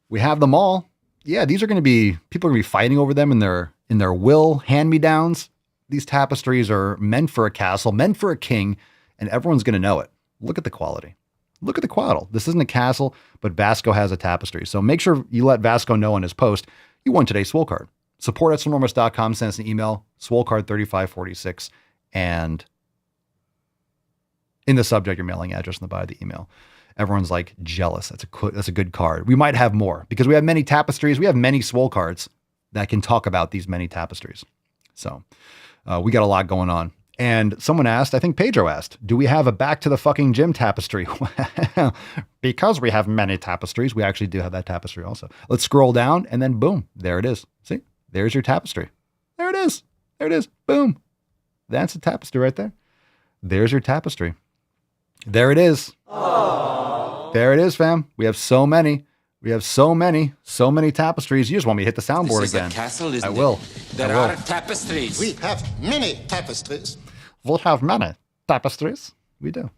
We have them all. Yeah, these are going to be, people are going to be fighting over them in their will, hand-me-downs. These tapestries are meant for a castle, meant for a king, and everyone's going to know it. Look at the quality. Look at the quality. This isn't a castle, but Vasco has a tapestry. So make sure you let Vasco know in his post, you won today's Swole card. Support at swolenormous.com. Send us an email, Swole card 3546, and in the subject, your mailing address in the body of the email. Everyone's like jealous. That's a good card. We might have more because we have many tapestries. We have many Swole cards that can talk about these many tapestries. So we got a lot going on. And someone asked, I think Pedro asked, do we have a back to the fucking gym tapestry? Because we have many tapestries, we actually do have that tapestry also. Let's scroll down and then boom, there it is. See, there's your tapestry. There it is. There it is. Boom. That's a tapestry right there. There's your tapestry. There it is. Aww. There it is, fam. We have so many. We have so many tapestries. You just want me to hit the soundboard again. This is a castle, isn't I will. It? There are tapestries. We have many tapestries. We'll have many tapestries. We do.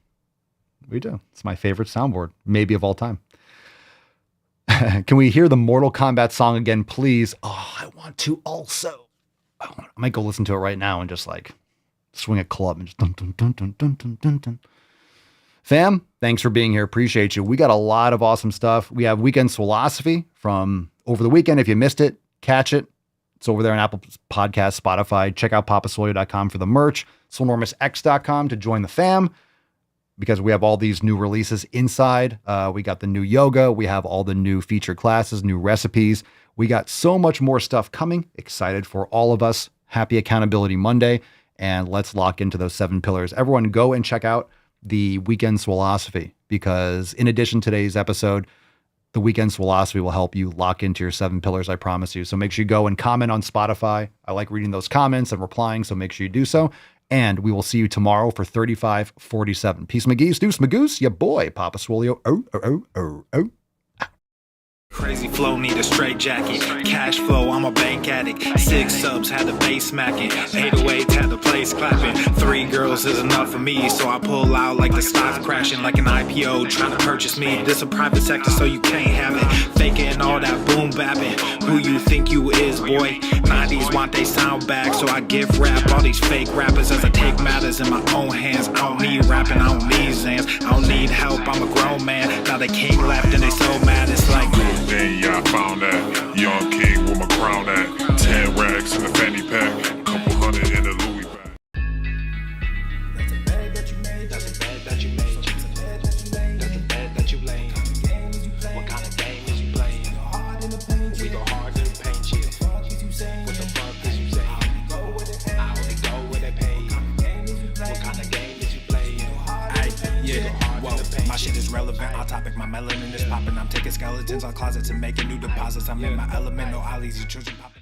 We do. It's my favorite soundboard, maybe of all time. Can we hear the Mortal Kombat song again, please? Oh, I want to also. I might go listen to it right now and just like swing a club and just dun dun dun dun dun dun dun dun. Fam, thanks for being here. Appreciate you. We got a lot of awesome stuff. We have Weekend Swolosophy from over the weekend. If you missed it, catch it. It's over there on Apple Podcasts, Spotify. Check out papaswolio.com for the merch. swolenormousx.com to join the fam because we have all these new releases inside. We got the new yoga. We have all the new featured classes, new recipes. We got so much more stuff coming. Excited for all of us. Happy Accountability Monday. And let's lock into those 7 pillars. Everyone go and check out the Weekend Swolosophy because in addition to today's episode, the Weekend Swolosophy will help you lock into your 7 pillars, I promise you. So make sure you go and comment on Spotify. I like reading those comments and replying, so make sure you do so. And we will see you tomorrow for 3547. Peace, McGee's, deuce, Magoose, ya boy, Papa Swolio. Oh. Crazy flow, need a straight jacket. Cash flow, I'm a bank addict. 6 subs, had the bass smacking. 808, had the place clapping. 3 girls is enough for me, so I pull out like the stock crashing. Like an IPO, trying to purchase me. This a private sector, so you can't have it. Faking all that boom bapping. Who you think you is, boy? 90s want they sound back, so I gift rap all these fake rappers as I take matters in my own hands. I don't need rapping, I don't need Zans. I don't need help, I'm a grown man. Now they king left and they so mad, it's like Then yeah, I found that young king with my crown at 10 racks in the fanny pack, couple hundred in the Louis bag. That's a bed that you made. That's a bed that you made. That's a bed that you made. That's a bed that you laid. What kind of game is you playing? We go hard in the paint, yeah. What the fuck is you saying? I only go where they pay. What kind of game is you playing? Yeah, whoa, my shit is relevant. On topic, my melanin is popping. I'm taking skeletons on closets and making new deposits. I'm in my element, no ollies, you children popping.